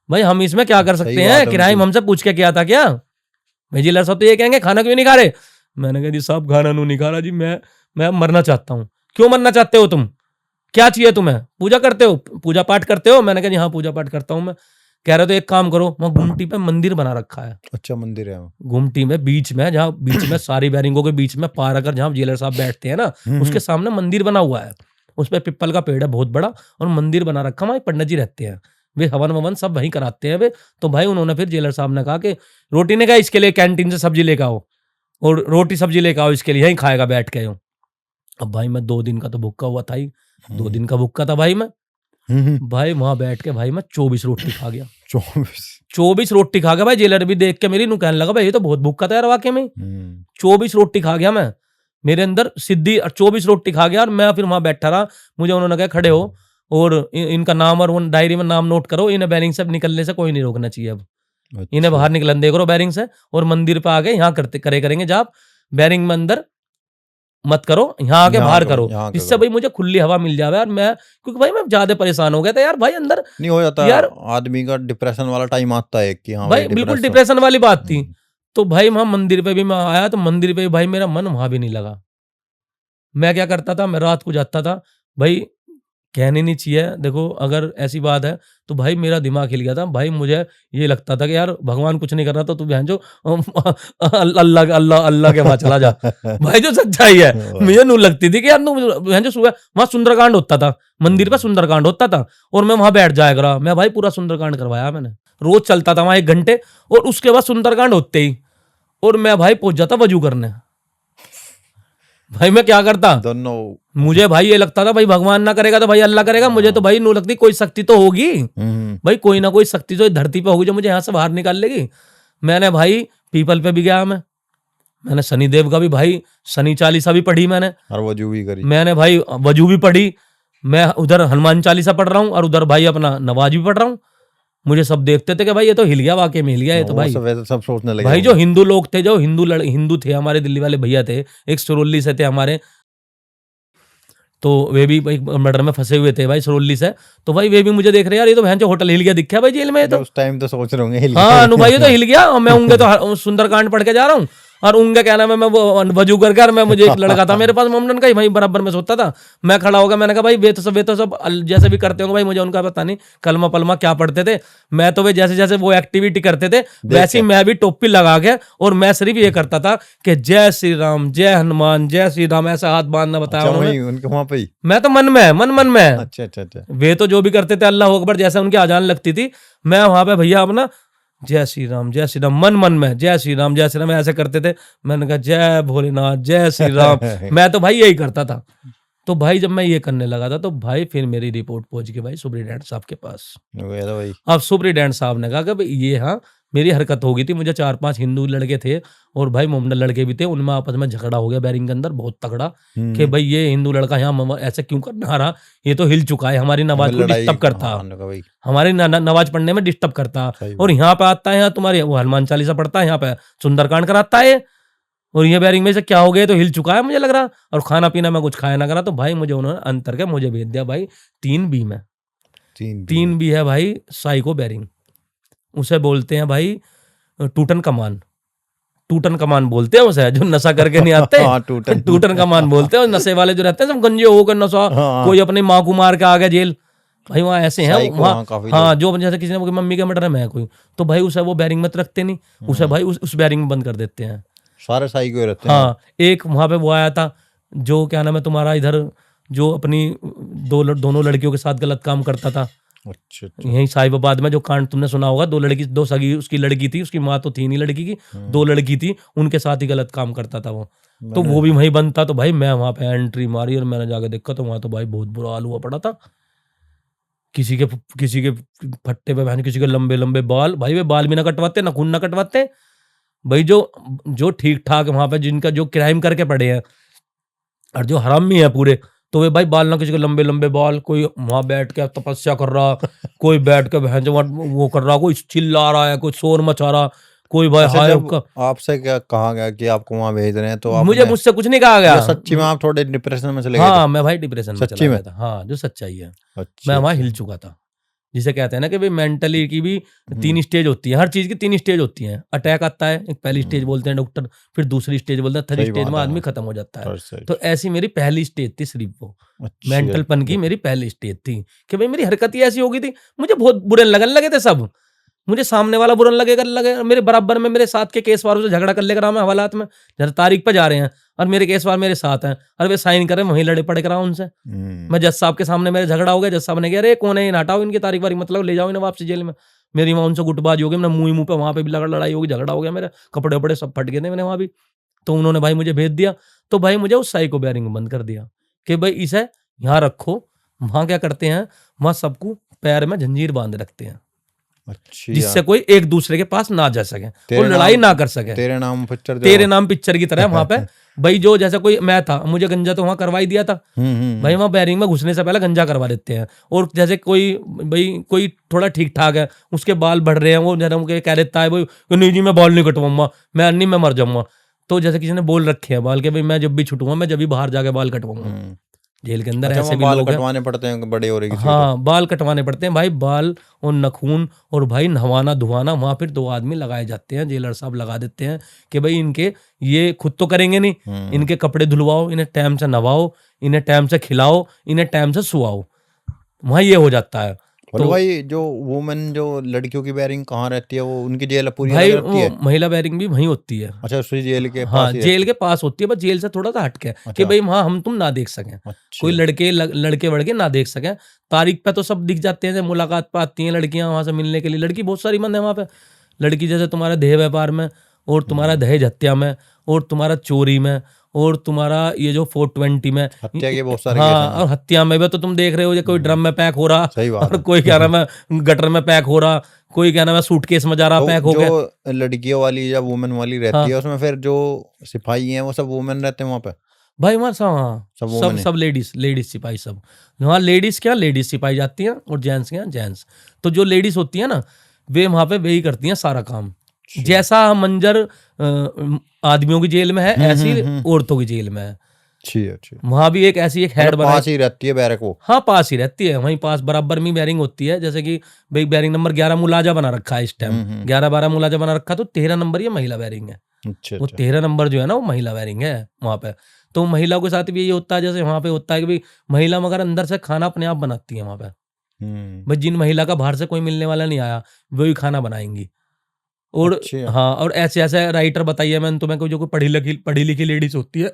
भाई हम इसमें क्या कर सकते हैं, क्राइम हमसे पूछ के किया था क्या, भाई जेलर साहब तो ये कहेंगे खाना क्यों नहीं खा रहे। मैंने कहा जी साहब खाना नहीं खा रहा जी, मैं मरना चाहता हूँ। क्यों मरना चाहते हो तुम, क्या चाहिए तुम्हें, पूजा करते हो, पूजा पाठ करते हो। मैंने कहा जी हाँ पूजा पाठ करता हूँ मैं। कह रहे तो एक काम करो, वहाँ गुमटी पे मंदिर बना रखा है। अच्छा मंदिर है गुमटी में बीच में, जहाँ बीच में सारी बैरिंगों के बीच में पार अगर जहाँ जेलर साहब बैठते हैं ना, उसके सामने मंदिर बना हुआ है, उस पर पिप्पल का पेड़ है बहुत बड़ा, और मंदिर बना रखा, वहाँ पंडित जी रहते हैं, वे हवन ववन सब वहीं कराते हैं वे। तो भाई उन्होंने फिर जेलर साहब ने कहा कि रोटी ने कहा इसके लिए कैंटीन से सब्जी लेकर आओ, और रोटी सब्जी लेकर आओ इसके लिए, यहीं खाएगा बैठ के। अब भाई मैं 2 दिन का तो भूखा हुआ था ही, 2 दिन का भूखा था भाई मैं। भाई वहां बैठ के भाई मैं 24 रोटी खा गया। 24 रोटी खा गया भाई। जेलर भी देख के मेरी नु कहने लगा भाई ये तो बहुत भूखा था यार वाकई में। 24 रोटी खा गया मैं, मेरे अंदर सिद्धि 24 रोटी खा गया। और मैं फिर वहां बैठा रहा, मुझे उन्होंने कहा खड़े हो और इनका नाम और डायरी में नाम नोट करो, इन्हें बैरिंग से निकलने से कोई नहीं रोकना चाहिए। अब इन्हें बाहर निकलन दे करो बैरिंग से, और मंदिर पे आके यहाँ करेंगे जाप, बैरिंग में अंदर मत करो, यहाँ आके बाहर करो, इससे भाई मुझे खुली हवा मिल जाए। और मैं क्योंकि भाई मैं ज्यादा परेशान हो गया था यार भाई, अंदर नहीं हो जाता यार आदमी का डिप्रेशन वाला टाइम आता है कि हाँ भाई बिल्कुल डिप्रेशन वाली बात थी। तो भाई वहां मंदिर पे भी मैं आया, तो मंदिर पे भाई मेरा मन वहां भी नहीं लगा। मैं क्या करता था, मैं रात को जाता था भाई, कहने नहीं चाहिए, देखो अगर ऐसी बात है तो भाई मेरा दिमाग हिल गया था भाई। मुझे ये लगता था कि यार भगवान कुछ नहीं कर रहा था, तू बहन जो अल्लाह अल्लाह अल्लाह के वहां चला जा। भाई जो सच्चाई है मुझे नू लगती थी कि यार तू बहन जो सुबह वहां सुंदरकांड होता था, मंदिर पे सुंदरकांड होता था, और मैं वहां बैठ जाया करा। मैं भाई पूरा सुंदरकांड करवाया मैंने, रोज चलता था वहां 1 घंटे, और उसके बाद सुंदरकांड होते ही और मैं भाई पहुंच जाता वजू करने। भाई मैं क्या करता, मुझे भाई ये लगता था भाई भगवान ना करेगा तो भाई अल्लाह करेगा। मुझे तो भाई नू लगती कोई शक्ति तो होगी भाई, कोई ना कोई शक्ति जो धरती पे होगी जो मुझे यहाँ से बाहर निकाल लेगी। मैंने भाई पीपल पे भी गया, मैंने शनिदेव का भी भाई शनि चालीसा भी पढ़ी मैंने, और वजू भी करी मैंने भाई, वजू भी पढ़ी। मैं उधर हनुमान चालीसा पढ़ रहा हूँ और उधर भाई अपना नवाज भी पढ़ रहा हूँ। मुझे सब देखते थे कि भाई ये तो हिल गया, वाकई में हिल गया ये तो भाई। सब सोचने लगे भाई जो हिंदू लोग थे, जो हिंदू थे हमारे दिल्ली वाले भैया थे, एक सुरौली से थे हमारे, तो वे भी भाई मर्डर में फंसे हुए थे भाई सुरौली से। तो भाई वे भी मुझे देख रहे यार ये तो बहन जो होटल हिल गया दिखा भाई जेल में। तो उस टाइम तो सोच रहे होंगे हाँ भाई ये तो हिल गया, और मैं होंगे तो सुंदरकांड पढ़ के जा रहा हूँ और उनका क्या नाम है, मैं वो वजू कर मैं, मुझे एक लड़का था मेरे पास मोमडन का ही, भाई बराबर में सोता था। मैं खड़ा होगा, मैंने कहा भाई वे तो सब जैसे भी करते होंगे भाई, मुझे उनका पता नहीं कलमा पलमा क्या पढ़ते थे। मैं तो वे जैसे जैसे वो एक्टिविटी करते थे वैसे ही मैं भी टोपी लगा के, और मैं सिर्फ ये करता था कि जय श्री राम, जय हनुमान, जय श्री राम, ऐसा हाथ बांधना बताया अच्छा, उन्होंने। उनके वहां पे ही? मैं तो मन में। अच्छा अच्छा अच्छा। वे तो जो भी करते थे अल्लाह अकबर जैसे उनकी अजान लगती थी, मैं वहां पे भैया अपना जय श्री राम, जय श्री राम, मन में जय श्री राम, जय श्री राम ऐसे करते थे। मैंने कहा जय भोलेनाथ, जय श्री राम। मैं तो भाई यही करता था। तो भाई जब मैं ये करने लगा था तो भाई फिर मेरी रिपोर्ट पहुंच गई भाई सुप्रीडेंट साहब के पास। भाई अब सुप्रीडेंट साहब ने कहा कि भाई ये हाँ मेरी हरकत हो गई थी, मुझे 4-5 हिंदू लड़के थे और भाई मोमडन लड़के भी थे, उनमें आपस में झगड़ा हो गया बैरिंग के अंदर बहुत तगड़ा कि भाई ये हिंदू लड़का यहाँ ऐसे क्यों करने आ रहा, ये तो हिल चुका है, हमारी नमाज को डिस्टर्ब करता, हमारी नमाज पढ़ने में डिस्टर्ब करता, और यहाँ पे आता है, यहाँ तुम्हारी वो हनुमान चालीसा पढ़ता है, यहाँ पे सुंदरकांड कराता है, और ये बैरिंग में से क्या हो गया, तो हिल चुका है मुझे लग रहा, और खाना पीना में कुछ खाया ना करा। तो भाई मुझे उन्होंने अंतर के मुझे भेज दिया भाई 3B में, 3B है भाई साइको बैरिंग, उसे बोलते हैं भाई टूटन कमान बोलते हैं उसे, जो नशा करके नहीं आते। टूटन कमान बोलते हैं, नशे वाले जो रहते हैं सब गंजे होकर नशा, कोई अपनी माँ को मार के आ गया जेल, भाई वहाँ ऐसे हैं वहाँ। हाँ, जो जैसे किसी ने मम्मी के मर्डर में है कोई, तो भाई उसे वो बैरिंग में तो रखते नहीं, उसे भाई उस बैरिंग में बंद कर देते हैं, सारे साइको रहते हैं। हाँ, एक वहां पे वो आया था जो क्या नाम है तुम्हारा इधर, जो अपनी दोनों लड़कियों के साथ गलत काम करता था। अच्छा। यही साहिबाबाद में जो कांड तुमने सुना होगा, दो सगी उसकी लड़की थी, उसकी माँ तो थी नहीं लड़की की, 2 लड़की थी, उनके साथ ही गलत काम करता था वो, तो वो भी वहीं बनता। तो भाई मैं वहां पे एंट्री मारी और मैंने जाके देखा तो वहां तो भाई बहुत बुरा हाल हुआ पड़ा था, किसी के फट्टे पे बहन, किसी के लंबे लंबे बाल, भाई वे बाल भी ना कटवाते, ना खून ना कटवाते भाई, जो ठीक ठाक वहां पे जिनका जो क्राइम करके पड़े हैं और जो हरामी है पूरे, तो वे भाई बाल ना, किसी के लंबे लंबे बाल, कोई वहां बैठ के तपस्या कर रहा, कोई बैठ के बहन वो कर रहा, कोई चिल्ला रहा है, कोई शोर मचा रहा, कोई भाई हाय। आपसे क्या कहा गया कि आपको वहां भेज रहे हैं? तो मुझसे कुछ नहीं कहा गया, सच्ची में आप थोड़े डिप्रेशन में चले गए? हाँ, मैं भाई डिप्रेशन में चला गया था, हाँ, जो सच्चाई है। मैं वहां हिल चुका था, जिसे कहते हैं ना कि भाई मेंटली की भी 3 स्टेज होती है, हर चीज की 3 स्टेज होती हैं। अटैक आता है, एक पहली स्टेज बोलते हैं डॉक्टर, फिर दूसरी स्टेज बोलते हैं, 3rd स्टेज में आदमी खत्म हो जाता है। तो ऐसी मेरी पहली स्टेज थी, सिर्फ वो मेंटल पन की मेरी पहली स्टेज थी कि भाई मेरी हरकत ही ऐसी हो गई थी, मुझे बहुत बुरे लगने लगे थे सब, मुझे सामने वाला बुरा लगे, मेरे बराबर में मेरे साथ के केस वालों से झगड़ा कर लेकर मैं हवालात में जरा तारीख पे जा रहे हैं और मेरे केस वाल मेरे साथ हैं और वे साइन कर रहे हैं, वहीं लड़े पड़े करा उनसे। मैं जज साहब के सामने मेरे झगड़ा हो गया, जज साहब ने कहा अरे कौन है, हटाओ इनकी तारीख वारीख, मतलब ले जाओ इन्हें वापसी जेल में। मेरी वहां उनसे गुटबाजी हो गई, मैंने मुंह पे वहां पे भी लड़ाई होगी, झगड़ा हो गया, मेरे कपड़े वपड़े सब फट गए थे मैंने वहां भी। तो उन्होंने भाई मुझे भेज दिया, तो भाई मुझे उस साइको बैरिंग में बंद कर दिया कि भाई इसे यहाँ रखो। वहां क्या करते हैं, वहां सबको पैर में जंजीर बांध रखते हैं, जिससे कोई एक दूसरे के पास ना जा सके, वो लड़ाई ना कर सके। तेरे नाम पिक्चर की तरह वहां पे भाई, जो जैसे कोई मैं था, मुझे गंजा तो वहां करवाई दिया था भाई, वहां बैरिंग में घुसने से पहले गंजा करवा देते हैं। और जैसे कोई थोड़ा ठीक ठाक है, उसके बाल बढ़ रहे हैं, वो जरा कह देता है भाई नहीं जी मैं बाल नहीं कटवाऊंगा, मैं अन्नी में मर जाऊंगा। तो जैसे किसी ने बोल रखे हैं बाल के भाई मैं जब भी छुटूंगा, मैं जब भी बाहर जाके बाल कटवाऊंगा। जेल के अंदर ऐसे भी लोग कटवाने पड़ते हैं, बड़े हो रहे, हाँ, बाल कटवाने पड़ते हैं भाई, बाल और नखून, और भाई नहवाना धुआना, वहां फिर 2 आदमी लगाए जाते हैं, जेलर साहब लगा देते हैं कि भाई इनके ये खुद तो करेंगे नहीं, इनके कपड़े धुलवाओ, इन्हें टाइम से नहवाओ, इन्हें टाइम से खिलाओ, इन्हें टाइम से सुवाओ, वहां ये हो जाता है। तो भाई जो वुमेन जो लड़कियों की बैरिंग कहाँ रहती है, वो उनकी जेल पूरी अलग रहती है? महिला बैरिंग भी वहीं होती है। अच्छा, उसी जेल के पास? हाँ, जेल के पास होती है, बस जेल से थोड़ा सा हटके कि भाई वहाँ हम तुम ना देख सकें, कोई लड़के वड़के ना देख सकें। तारीख पे तो सब दिख जाते हैं, मुलाकात पे आती हैं लड़कियां वहां से मिलने के लिए, लड़की बहुत सारी बंद है वहां पे। लड़की जैसे तुम्हारा देह व्यापार में, और तुम्हारा दहेज हत्या में, और तुम्हारा चोरी में, और तुम्हारा ये जो 420 में हत्या के बहुत सारे, हाँ, और हत्या में भी तो तुम देख रहे हो, कोई ड्रम में पैक हो रहा, और कोई क्या नाम है गटर में पैक हो रहा, कोई क्या नाम है सूटकेस में जा रहा, पैक हो गया। जो लड़कियों वाली या वुमेन वाली रहती है, उसमें फिर जो सिपाही हैं वो सब वुमेन रहते हैं वहाँ पे भाई? वहाँ सब लेडीज सिपाही सब वहाँ, लेडीज सिपाही जाती हैं और जेंट्स क्या जेंट्स। तो जो लेडीज होती है ना, वे वहाँ पे वही करती हैं सारा काम। जैसा मंजर आदमियों की जेल में है, ऐसी औरतों की जेल में है। वहां भी एक ऐसी एक हेड पास ही रहती है बैरक वो? हाँ, पास ही रहती है, वहीं पास बराबर में बैरिंग होती है। जैसे कि भाई बैरिंग नंबर 11 मुलाजा बना रखा है इस टाइम, 11-12 मुलाजा बना रखा, तो 13 नंबर ये महिला बैरिंग है। अच्छा वो अच्छा 13 नंबर जो है ना वो महिला बैरिंग है वहाँ पे। तो महिला के साथ भी यही होता है, जैसे वहाँ पे होता है कि भाई महिला मगर अंदर से खाना अपने आप बनाती है वहाँ पे। भाई जिन महिला का बाहर से कोई मिलने वाला नहीं आया वही खाना बनाएंगी। और अच्छा हाँ, और ऐसे ऐसे राइटर बताइए मैंने तुम्हें, कोई जो कोई पढ़ी लिखी लेडीज होती है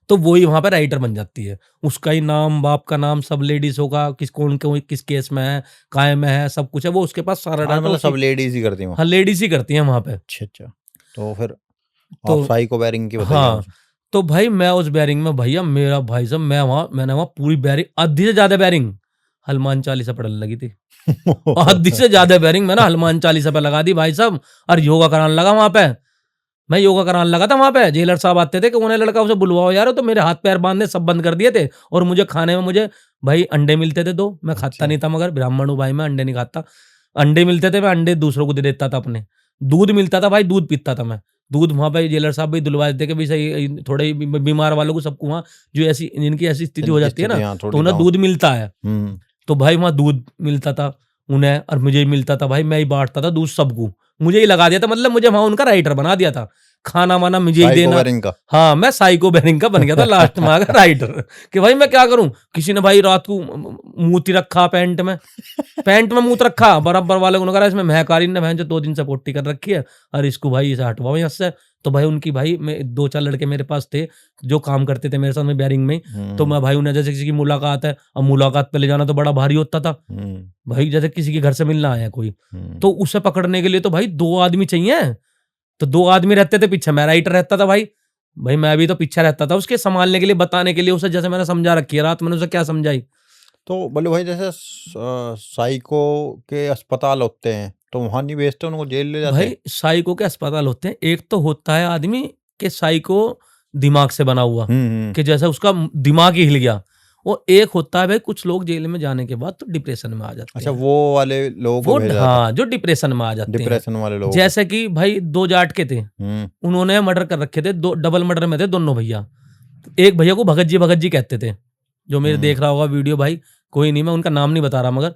तो वही वहां पे राइटर बन जाती है। उसका ही नाम, बाप का नाम सब लेडीज होगा, किस केस में है, काय में है, सब कुछ है, वो उसके पास सारा हाँ, डाटा मतलब सब लेडीज ही करती हैं हाँ लेडीज ही करती हैं वहां पे। अच्छा अच्छा तो फिर तो आप साइको बेरिंग की बताइए हाँ, मुझे तो भाई मैं उस बैरिंग में, भैया मेरा भाई साहब, मैंने वहां पूरी बैरिंग, आधी से ज्यादा बैरिंग हनुमान चालीसा पढ़ने लगी थी। आधी से ज्यादा बैरिंग मैंने हनुमान चालीसा पे लगा दी भाई साहब, और योगा कराने लगा वहां पे। मैं योगा कराने लगा था वहां पे। जेलर साहब आते थे कि उन्हें लड़का उसे बुलवाओ यार, तो मेरे हाथ पैर बांधने सब बंद कर दिए थे। और मुझे खाने में, मुझे भाई अंडे मिलते थे 2, मैं खाता अच्छा नहीं था, मगर ब्राह्मण हूँ भाई, मैं अंडे नहीं खाता। अंडे मिलते थे, मैं अंडे दूसरों को दे देता था अपने। दूध मिलता था भाई, दूध पीता था मैं। दूध वहां पे जेलर साहब भी दिलवा देते कि भाई सही, थोड़े बीमार वालों को, सबको वहाँ जो ऐसी जिनकी ऐसी स्थिति हो जिनकी जाती है ना, स्थिति, हाँ, तो थोड़ी उन्हें डाउन दूध मिलता है। तो भाई वहां दूध मिलता था उन्हें, और मुझे ही मिलता था भाई, मैं ही बांटता था दूध सबको। मुझे ही लगा दिया था, मतलब मुझे वहां उनका राइटर बना दिया था, खाना वाना मुझे ही साइको देना। बेरिंग का हाँ, मैं साइको बेरिंग का बन गया था लास्ट में आकर राइटर, कि भाई मैं क्या करूं। किसी ने भाई रात को मूती रखा पैंट में मूत रखा, बराबर वाले को कहा इसमें महकारी ने बहन जो 2 दिन से पोटी कर रखी है, और इसको भाई इसे हटवाओ यहाँ से। तो भाई उनकी भाई, मैं 2-4 लड़के मेरे पास थे जो काम करते थे मेरे साथ में बैरिंग में। तो मैं भाई उन्हें, जैसे किसी की मुलाकात है, अब मुलाकात पे ले जाना तो बड़ा भारी होता था भाई, जैसे किसी के घर से मिलना आया कोई, तो उसे पकड़ने के लिए तो भाई 2 आदमी चाहिए। तो 2 आदमी रहते थे पीछे, मैं राइटर रहता था भाई। भाई मैं भी तो पीछे रहता था उसके, संभालने के लिए, बताने के लिए उसे, जैसे मैंने समझा रखी है रात मैंने उसे क्या समझाई। तो बोले भाई जैसे साइको के अस्पताल होते हैं तो वहां नहीं भेजते उनको, जेल ले जाते हैं? भाई साइको के अस्पताल होते हैं, एक तो होता है आदमी के साइको दिमाग से बना हुआ, कि जैसे उसका दिमाग ही हिल गया। और एक होता है भाई, कुछ लोग जेल में जाने के बाद तो डिप्रेशन में आ जाते अच्छा, हैं। वो वाले लोगों को वो भेजा जाता हाँ, जो डिप्रेशन में आ जाते हैं। डिप्रेशन वाले लोग जैसे कि भाई 2 जाट के थे, उन्होंने मर्डर कर रखे थे, 2 डबल मर्डर में थे दोनों भैया। एक भैया को भगत जी कहते थे, जो मेरे देख रहा होगा वीडियो भाई, कोई नहीं, मैं उनका नाम नहीं बता रहा, मगर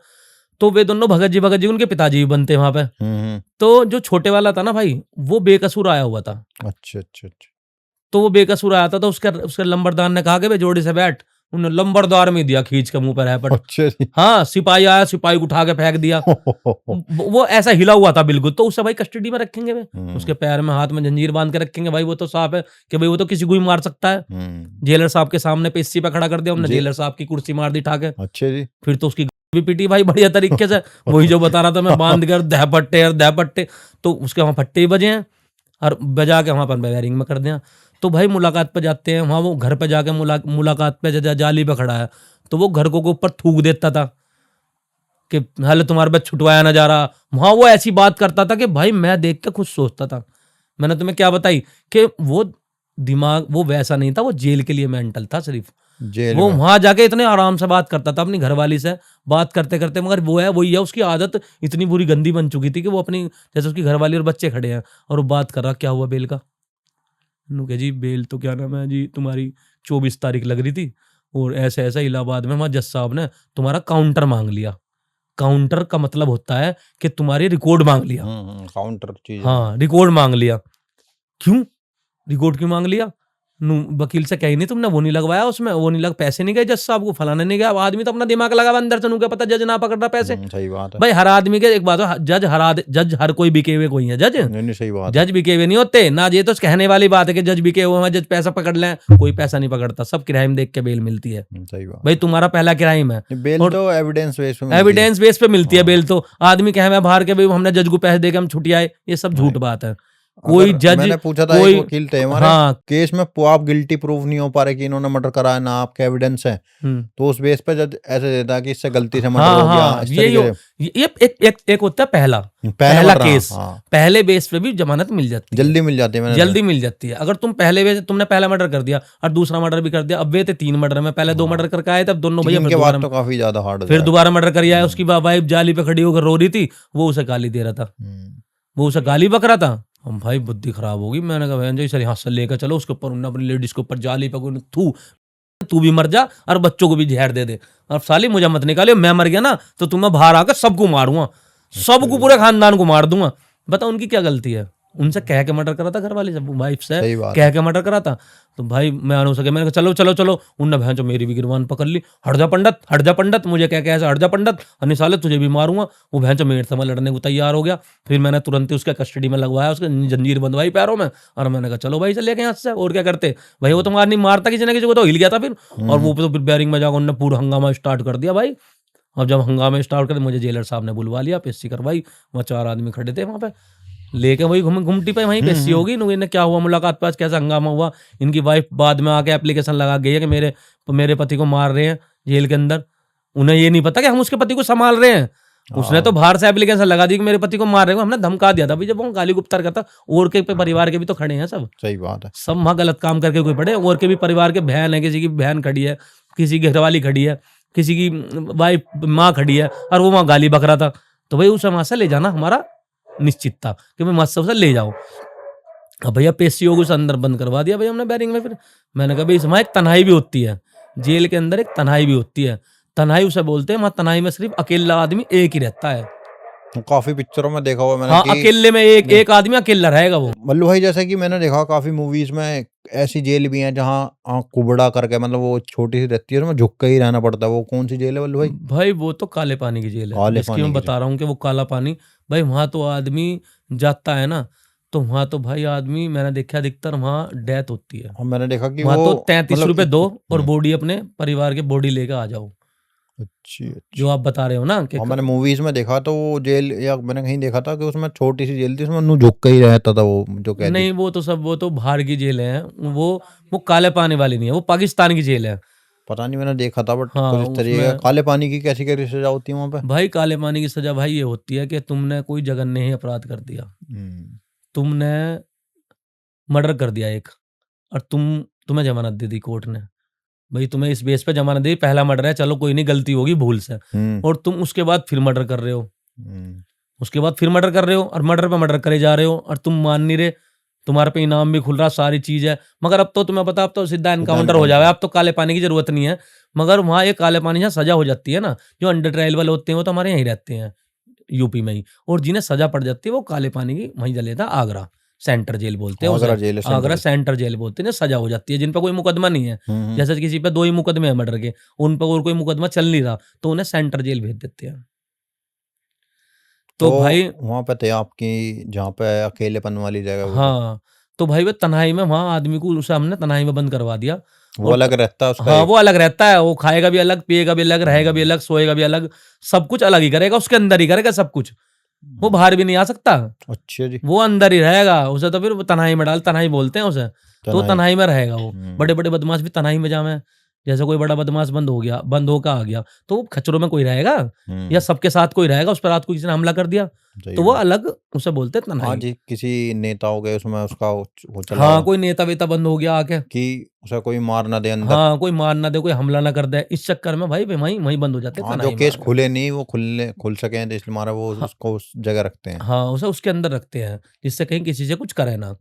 तो वे दोनों भगत जी उनके पिताजी भी बनते वहां पे। तो जो छोटे वाला था ना भाई, वो बेकसूर आया हुआ था। अच्छा अच्छा अच्छा तो वो बेकसूर आया था, तो उसके लंबरदार ने कहा कि भाई जोड़ी से बैठ, उन्होंने लंबरदार में दिया खींच के मुंह पर है पट। अच्छा जी हाँ, सिपाही आया, सिपाही को उठा के फेंक दिया। वो ऐसा हिला हुआ था बिल्कुल, तो उसे भाई कस्टडी में रखेंगे वे, उसके पैर में हाथ में जंजीर बांध के रखेंगे भाई, वो तो साफ है कि भाई वो तो किसी को ही मार सकता है। जेलर साहब के सामने पेशी पे खड़ा कर दिया हमने, जेलर साहब की कुर्सी मार दी ठाके। अच्छा जी फिर तो उसकी भी पीटी भाई बढ़िया तरीके से, वही जो बता रहा था मैं, बांध कर दहपट्टे, तो उसके वहां फट्टे ही बजे हैं, और बजा के वहां पर बैरिंग में कर दिया। तो भाई मुलाकात पे जाते हैं वहां, वो घर पे जाके मुलाकात पे जाली पे खड़ा है, तो वो घर को ऊपर थूक देता था कि हाले तुम्हारे पे छुटवाया ना जा रहा। वहां वो ऐसी बात करता था कि भाई मैं देख के खुद सोचता था, मैंने तुम्हें क्या बताई कि वो दिमाग वो वैसा नहीं था, वो जेल के लिए मेंटल था सिर्फ। जेल वो में वहां जाके इतने आराम से बात करता था अपनी घरवाली से, बात करते करते, मगर वही है उसकी आदत इतनी बुरी गंदी बन चुकी थी कि वो अपनी, जैसे उसकी घरवाली और बच्चे खड़े हैं और वो बात कर रहा, क्या हुआ बेल का, कहा जी बेल तो क्या नाम है जी तुम्हारी 24 तारीख लग रही थी, और ऐसे ऐसा इलाहाबाद में वहां जज साहब ने तुम्हारा काउंटर मांग लिया। काउंटर का मतलब होता है कि तुम्हारी रिकॉर्ड मांग लिया। काउंटर चीज हाँ, रिकॉर्ड मांग लिया। क्यों रिकॉर्ड क्यों मांग लिया? वकील से कही नहीं तुमने, वो नहीं लगवाया उसमें, वो नहीं लग, पैसे नहीं गए जज साहब को, फलाने नहीं गया। आदमी तो अपना दिमाग लगा अंदर से, क्या पता जज ना पकड़ रहा पैसे। सही बात है भाई हर आदमी के, एक बात है, जज हर कोई बिके हुए कोई है जज, नहीं सही बात जज बिके हुए नहीं होते ना। ये तो कहने वाली बात है कि जज बिके हुए हैं, जज पैसा पकड़ लें, कोई पैसा नहीं पकड़ता, सब क्राइम देख के बेल मिलती है। सही बात भाई तुम्हारा पहला क्राइम है, बेल तो एविडेंस बेस पे एविडेंस बेस पे मिलती है बेल। तो आदमी कहे मैं बाहर के भाई हमने जज को पैसे देके हम छुट्टी आए, ये सब झूठ बात है। कोई जज, मैंने पूछा था कोई एक वकील थे हमारे, हाँ, केस में आप गिल्टी प्रूव नहीं हो पा रहे कि इन्होंने मर्डर कराया ना, आपके एविडेंस है, तो उस बेस पे जज ऐसे देता है कि इससे गलती से मर्डर हो गया। इस ये एक होता है पहला केस, पहले बेस पे भी जमानत मिल जाती है, जल्दी मिल जाती है, जल्दी मिल जाती है। अगर तुम तुमने पहला मर्डर कर दिया और दूसरा मर्डर भी कर दिया, अब वे थे 3 मर्डर में, पहले 2 मर्डर करके आए, तब दोनों भैया के बाद तो काफी ज्यादा हार्ड, फिर दोबारा मर्डर कर आया। उसकी वाइफ जाली पे खड़ी होकर रो रही थी, वो उसे गाली दे रहा था, वो उसे गाली बक रहा था। हम भाई बुद्धि खराब होगी, मैंने कहा भैया सर यहाँ से लेकर चलो उसके ऊपर, उन्होंने अपनी लेडीज के ऊपर जाली पे तू भी मर जा और बच्चों को भी जहर दे दे, और साली मुझे मत निकाले, मैं मर गया ना तो तुम्हें बाहर आकर सबको मारूंगा, सबको पूरे खानदान को मार दूंगा। बताओ उनकी क्या गलती है? उनसे कह के मर्डर करा था, घर वाले से, वाइफ से सही बात कह के मर्डर करा था। तो भाई मैं आने सके, मैंने कहा चलो चलो चलो, उनने भैंस जो मेरी भी गिरबान पकड़ ली, हट जा पंडित, मुझे कह के ऐसा हट जा पंडित, अन्य साले तुझे भी मारूंगा। वो भैंस जो मेरे से मैं लड़ने को तैयार हो गया। फिर मैंने तुरंत ही उसके कस्टडी में लगवाया, उसके जंजीर बंधवाई पैरों में, और मैंने कहा चलो भाई से लेके यहाँ से, और क्या करते भाई, वो तो मार नहीं मारता किसी ना किसी को, तो हिल गया था फिर। और वो तो फिर बैरिंग में जाकर उन्होंने पूरा हंगामा स्टार्ट कर दिया भाई। अब जब हंगामे स्टार्ट कर, मुझे जेलर साहब ने बुलवा लिया, पेशी करवाई, वहाँ 4 आदमी खड़े थे वहाँ पे, लेके वही घुमटी पे वहीं पेशी होगी। इन्हें क्या हुआ, मुलाकात पे आज कैसा हंगामा हुआ। इनकी वाइफ बाद में आके एप्लीकेशन लगा गई है कि मेरे पति को मार रहे हैं जेल के अंदर। उन्हें ये नहीं पता कि हम उसके पति को संभाल रहे हैं। उसने तो बाहर से एप्लीकेशन लगा दी कि मेरे पति को मार रहे हो, हमने धमका दिया था भाई, जब वो गाली गुप्तार करता। और के परिवार के भी तो खड़े हैं सब, सही बात है, सब वहाँ गलत काम करके कोई पड़े। और के भी परिवार के बहन है, किसी की बहन खड़ी है, किसी की घरवाली खड़ी है, किसी की वाइफ माँ खड़ी है, और वो वहाँ गाली बक रहा था। तो भाई उसे वहां से ले जाना हमारा निश्चित था कि मैं मस्त से ले जाओ। अब भैया पेशियों को अंदर बंद करवा दिया भाई हमने बैरिंग में। फिर मैंने कहा भाई इसमें एक तन्हाई भी होती है, जेल के अंदर एक तन्हाई भी होती है। तन्हाई उसे बोलते हैं, वहाँ तन्हाई में सिर्फ अकेला आदमी एक ही रहता है। काफी पिक्चरों में देखा हुआ मैंने। हाँ, अकेले में एक आदमी अकेला रहेगा वो। मल्लू भाई जैसे कि मैंने देखा काफी मूवीज में ऐसी जेल भी हैं जहाँ आँख कुबड़ा करके, मतलब वो छोटी सी रहती है, उसमें झुक के ही रहना पड़ता है। वो कौन सी जेल है मल्लू भाई? भाई वो तो काले पानी की जेल है, काले जिसकी पानी मैं की बता रहा हूँ कि वो काला पानी। भाई वहां तो आदमी जाता है ना, तो वहां तो भाई आदमी, मैंने देखा अधिकतर वहां डेथ होती है। और मैंने देखा कि वहां वो तो 33 मतलब रुपए दो और बॉडी अपने परिवार के बॉडी लेकर आ जाओ, अच्छी जो आप बता रहे हो ना कि हाँ, मैंने मूवीज में देखा तो वो जेल, या मैंने कहीं देखा था कि उसमें छोटी सी जेल थी, उसमें नू झुक के ही रहता था वो जो कैदी। नहीं, वो तो सब, वो तो बाहर की जेल है। वो काले पानी वाली नहीं है, वो पाकिस्तान की जेल है। पता नहीं, मैंने देखा था बट हाँ, कुछ इस तरीके का। काले पानी की कैसी कैसी सजा होती है वहाँ पे? भाई काले पानी की सजा भाई ये होती है कि तुमने कोई जघन्य ही अपराध कर दिया, तुमने मर्डर कर दिया एक, और तुम्हें जमानत दे दी कोर्ट ने, भाई तुम्हें इस बेस पे जमानत दी, पहला मर्डर है, चलो कोई नहीं, गलती होगी भूल से, और तुम उसके बाद फिर मर्डर कर रहे हो, उसके बाद फिर मर्डर कर रहे हो, और मर्डर पे मर्डर करे जा रहे हो, और तुम मान नहीं रहे, तुम्हारे पे इनाम भी खुल रहा, सारी चीज है। मगर अब तो तुम्हें पता, अब तो सीधा एनकाउंटर हो जाए, अब तो काले पानी की जरूरत नहीं है। मगर वहाँ एक काले पानी से सजा हो जाती है ना, जो अंडर ट्रायल वाले होते हैं वो तो हमारे यहीं रहते हैं यूपी में ही, और जिन्हें सजा पड़ जाती है वो काले पानी की वहीं जले था, आगरा सेंटर जेल बोलते हैं, आगरा सेंटर जेल बोलते हैं, सजा हो जाती है, जिन पर कोई मुकदमा नहीं है। जैसे किसी पे 2 ही मुकदमे हैं मर्डर के, उन पर और कोई मुकदमा चल नहीं रहा, तो उन्हें सेंटर जेल भेज देते हैं। तो भाई वहाँ पे थे आपकी, जहाँ पे अकेलेपन वाली जगह। हाँ, तो भाई वो तन्हाई में, वहाँ आदमी को उसे हमने तन्हाई में बंद करवा दिया। वो अलग रहता है उसका? हाँ, वो अलग रहता है, वो खाएगा भी अलग, पिएगा भी अलग, रहेगा भी अलग, सोएगा भी अलग, सब कुछ अलग ही करेगा, उसके अंदर ही करेगा सब कुछ, वो बाहर भी नहीं आ सकता। अच्छा जी। वो अंदर ही रहेगा, उसे तो फिर तन्हाई में डाल, तन्हाई बोलते हैं उसे, तो तन्हाई में रहेगा वो। बड़े बड़े बदमाश भी तन्हाई में जावे, जैसे कोई बड़ा बदमाश बंद होकर आ गया, तो वो खच्चरों में कोई रहेगा, या सबके साथ कोई रहेगा, उस पर रात को किसी ने हमला कर दिया, तो वो अलग, उसे बोलते हैं तन्हाई। हाँ जी, किसी नेता हो गए उसमें उसका वो चला। हाँ, कोई नेता वेता बंद हो गया आके, कि उसे कोई मार ना दे अंदर। हाँ, कोई मार ना दे, कोई हमला ना कर दे, इस चक्कर में भाई वहीं बंद हो जाते हैं। हाँ, जो केस खुले नहीं वो खुल सके, तो इसलिए मारा वो उसको उस जगह रखते हैं। हाँ, उसे उसके अंदर रखते हैं, जिससे कहीं किसी से कुछ करे ना।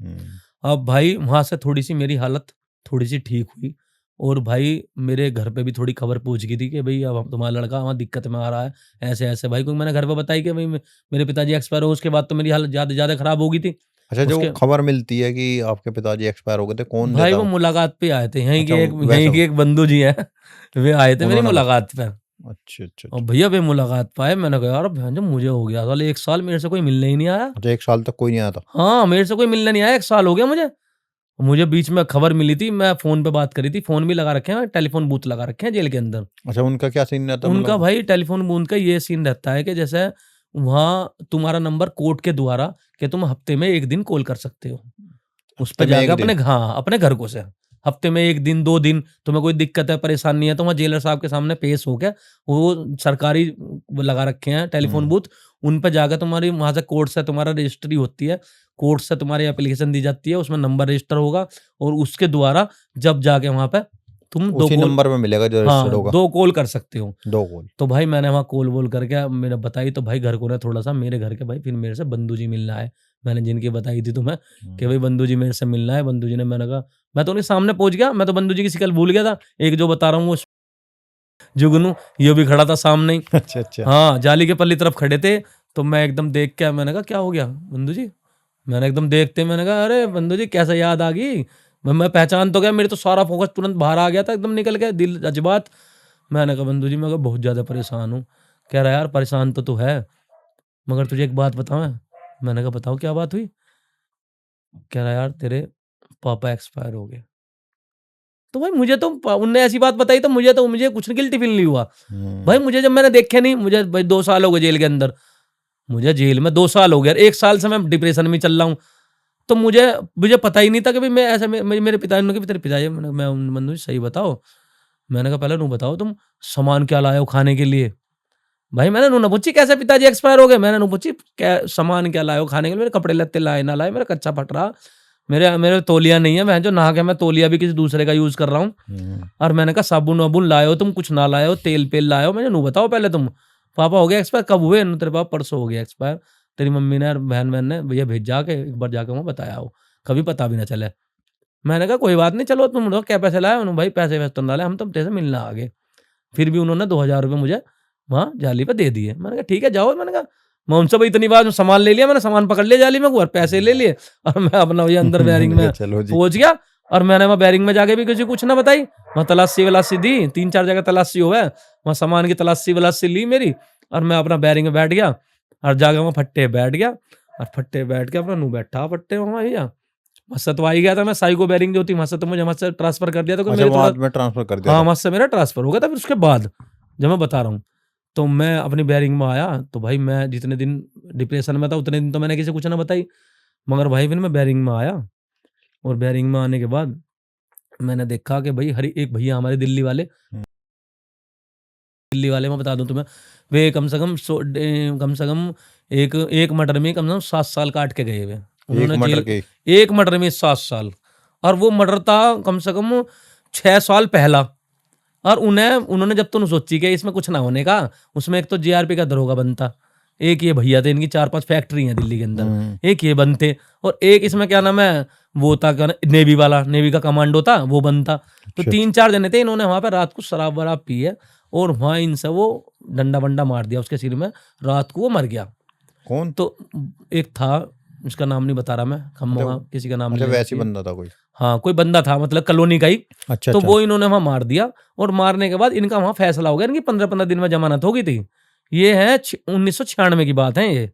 अब भाई वहां से थोड़ी सी मेरी हालत थोड़ी सी ठीक हुई, और भाई मेरे घर पे भी थोड़ी खबर पहुंच गई थी कि भाई अब तुम्हारा लड़का वहाँ दिक्कत में आ रहा है, ऐसे ऐसे। भाई क्योंकि मैंने घर पे बताई कि भाई मेरे पिताजी एक्सपायर हो, उसके बाद तो मेरी हालत ज्यादा खराब हो गई थी। अच्छा, जो खबर मिलती है कि आपके पिताजी एक्सपायर हो गए थे, कौन भाई वो मुलाकात पे आए थे, यहीं अच्छा, के एक बंधु जी हैं, वे आए थे मेरी मुलाकात पे। अच्छा। और भैया वे मुलाकात पाए, मैंने कहा यार बहन जब मुझे हो गया साले 1 साल मेरे से कोई मिलने ही नहीं आया। अच्छा, 1 साल तक कोई नहीं आया था? हाँ, मेरे से कोई मिलने नहीं आया, 1 साल हो गया मुझे बीच में खबर मिली थी, मैं फोन पे बात करी थी, फोन भी लगा रखे हैं, टेलीफोन बूथ लगा रखे हैं जेल के अंदर। अच्छा, उनका क्या सीन रहता है? उनका भाई टेलीफोन बूथ का ये सीन रहता है कि जैसे वहाँ तुम्हारा नंबर कोर्ट के द्वारा कि तुम हफ्ते में 1 दिन कॉल कर सकते हो, उस पर जाकर अपने घर को से हफ्ते में 1 दिन 2 दिन तुम्हें कोई दिक्कत है, परेशानी है, तो वहाँ जेलर साहब के सामने पेश हो गया, वो सरकारी लगा रखे हैं टेलीफोन बूथ, उन पर जाकर तुम्हारी वहां से कोर्ट से तुम्हारा रजिस्ट्री होती है, कोर्ट से तुम्हारी एप्लीकेशन दी जाती है, उसमें नंबर रजिस्टर होगा, और उसके द्वारा जब जाके वहां पे तुम उसी नंबर में मिलेगा जो रजिस्टर्ड होगा। 2 कॉल कर सकते हो, 2 कॉल। तो भाई मैंने वहाँ कॉल वोल करके मैंने बताई, तो भाई घर को ना थोड़ा सा, मेरे घर के भाई फिर मेरे से बंधु जी मिलना है, मैंने जिनकी बताई थी तुम्हें कि भाई बंधु जी मेरे से मिलना है, बंधु जी ने, मैंने कहा मैं तो उनके सामने पहुंच गया, मैं तो बंधु जी की शिकल भूल गया था, एक जो बता रहा हूँ वो जुगनू, ये भी खड़ा था सामने ही। अच्छा। हाँ, जाली के पल्ली तरफ खड़े थे, तो मैं एकदम देख के मैंने कहा क्या हो गया बंधु जी, मैंने एकदम देखते मैंने कहा अरे बंधु जी कैसे याद आ गई। मैं पहचान तो गया, मेरे तो सारा फोकस तुरंत बाहर आ गया था, एकदम निकल गया दिल जज्बात। मैंने कहा बंधु जी मैं बहुत ज़्यादा परेशान हूँ। कह रहा यार परेशान तो तू है, मगर तुझे एक बात बताऊँ मैं? मैंने कहा बताओ क्या बात हुई? कह रहा यार तेरे पापा एक्सपायर हो गए। तो भाई मुझे तो उनने ऐसी बात बताई तो मुझे कुछ गिल्टी फील नहीं हुआ। भाई मुझे जब मैंने देखे नहीं, मुझे भाई 2 साल हो गए जेल के अंदर। मुझे जेल में 2 साल हो गए, 1 साल से मैं डिप्रेशन में चल रहा हूँ। तो मुझे मुझे पता ही नहीं था कि भाई मैं ऐसे मेरे पिताजी ने कहा तेरे पिताजी, मैं बंधु जी सही बताओ। मैंने कहा पहले बताओ तुम सामान क्या लाए हो खाने के लिए? भाई मैंने नू पूछी कैसे पिताजी एक्सपायर हो गए? मैंने नू पूछी क्या सामान क्या लाए हो खाने के लिए? मेरे कपड़े लत्ते लाए ना लाए, मेरा कच्चा फट रहा, मेरे मेरे तौलिया नहीं है, मैं जो नहा के मैं तौलिया भी किसी दूसरे का यूज कर रहा हूँ। और मैंने कहा साबुन वाबुन लाए हो तुम, कुछ ना लाए हो, तेल पेल लाए हो? मैंने नू बताओ पहले तुम। पापा हो गया एक्सपायर? कब हुए? तेरे पापा परसों हो गया एक्सपायर। तेरी मम्मी ने और बहन बहन ने भैया भेज जाके एक बार जाके वहाँ बताया हो, कभी पता भी ना चले। मैंने कहा कोई बात नहीं, चलो तुम लोग क्या पैसे लाए? उन्होंने भाई पैसे वैसे तो ना लाए, हम तो तेरे से मिलना आ गए। फिर भी उन्होंने 2000 रुपये मुझे वहाँ जाली पे दे दिए। मैंने कहा ठीक है जाओ। मैंने कहा मैं उनसे भाई इतनी बार सामान ले लिया, मैंने सामान पकड़ लिया जाली में और पैसे ले लिए और मैं अपना वही अंदर बैरिंग में चलो जी। पहुंच गया। और मैंने वहाँ बैरिंग में जाके भी किसी कुछ ना बताई, वहाँ तलाशी वलाशी दी, 3-4 जगह तलाशी हुआ है, वहाँ सामान की तलाशी वलाशी ली मेरी। और मैं अपना बैरिंग में बैठ गया और जाके वहाँ फट्टे बैठ गया। और फट्टे बैठ के अपना नू बैठा फट्टे वहाँ भैया। मस्से तो आ ही गया था मैं, साइको बैरिंग जो थी मस्से तो मुझे मस्से ट्रांसफर कर दिया था, अच्छा मेरे थोड़ा बाद में ट्रांसफर कर दिया हाँ था। मस्से मेरा ट्रांसफर हो गया था। फिर उसके बाद जब मैं बता रहा हूँ तो मैं अपनी बैरिंग में आया, तो भाई मैं जितने दिन डिप्रेशन में था उतने दिन तो मैंने किसी कुछ ना बताई। मगर भाई फिर मैं बैरिंग में आया और बैरिंग में आने के बाद मैंने देखा कि भाई हर एक भैया हमारे दिल्ली वाले मैं बता दूं तुम्हें, वे कम से कम एक मर्डर में कम से कम 7 साल काट के गए हुए एक उन्होंने मर्डर जेल। के? एक मर्डर में 7 साल, और वो मर्डर था कम से कम 6 साल पहला। और उन्होंने जब तो सोची कि इसमें कुछ ना होने का, उसमें एक तो जीआरपी का दरोगा बनता, एक ये भैया थे, इनकी 4-5 फैक्ट्री हैं दिल्ली के अंदर, एक ये बनते, और एक इसमें क्या नाम है वो था क्या नेवी वाला, नेवी का कमांडो था वो बनता। तो अच्छा 3-4 जने थे, इन्होंने वहां पे रात को शराब वराब पी है और वहां इनसे वो डंडा वंडा मार दिया उसके सिर में, रात को वो मर गया। कौन? तो एक था, उसका नाम नहीं बता रहा मैं, हम अच्छा वहाँ किसी का नाम अच्छा नहीं वैसे ही लेना चाहिए। बंदा था कोई? हाँ कोई बंदा था मतलब कॉलोनी का ही। अच्छा तो अच्छा। वो इन्होंने वहां मार दिया, और मारने के बाद इनका वहां फैसला हो गया, इनकी 15-15 दिन में जमानत हो गई थी। ये है 1996 की बात है ये।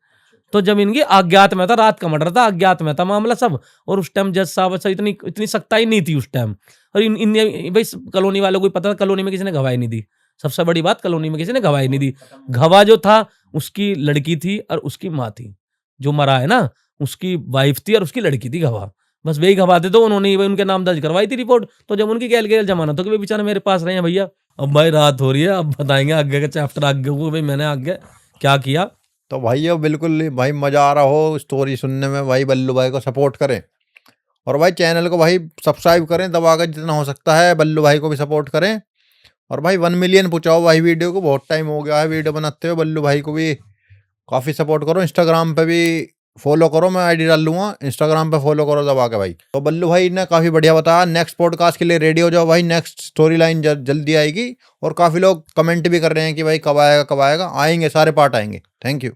तो जब इनकी अज्ञात में था, रात का मर्डर था, अज्ञात में था मामला सब, और उस टाइम जज साहब से इतनी इतनी सख्ताई नहीं थी उस टाइम। और इन भाई कॉलोनी वालों को पता था, कॉलोनी में किसी ने गवाही नहीं दी। सबसे बड़ी बात, कॉलोनी में किसी ने गवाही नहीं दी। गवाह जो था उसकी लड़की थी और उसकी माँ थी, जो मरा है ना उसकी वाइफ थी और उसकी लड़की थी गवाह। बस वही गवाह थे, तो उन्होंने ही उनके नाम दर्ज करवाई थी रिपोर्ट। तो जब उनकी गैल जमानत हो कि बेचारे मेरे पास रहे हैं भैया। अब भाई रात हो रही है, अब बताएंगे आगे का चैप्टर आगे को, भाई मैंने आगे क्या किया। तो भाई ये बिल्कुल भाई मजा आ रहा हो स्टोरी सुनने में, भाई बल्लू भाई को सपोर्ट करें और भाई चैनल को भाई सब्सक्राइब करें दबाकर, जितना हो सकता है बल्लू भाई को भी सपोर्ट करें। और भाई 1 मिलियन पहुंचाओ भाई वीडियो को, बहुत टाइम हो गया है वीडियो बनाते हुए। बल्लू भाई को भी काफ़ी सपोर्ट करो, इंस्टाग्राम पे भी फॉलो करो, मैं आईडी डाल लूंगा, इंस्टाग्राम पे फॉलो करो दबा के भाई। तो बल्लू भाई ने काफ़ी बढ़िया बताया, नेक्स्ट पॉडकास्ट के लिए रेडी हो जाओ भाई, नेक्स्ट स्टोरी लाइन जल्दी आएगी। और काफ़ी लोग कमेंट भी कर रहे हैं कि भाई कब आएगा, आएंगे, सारे पार्ट आएंगे। Thank you.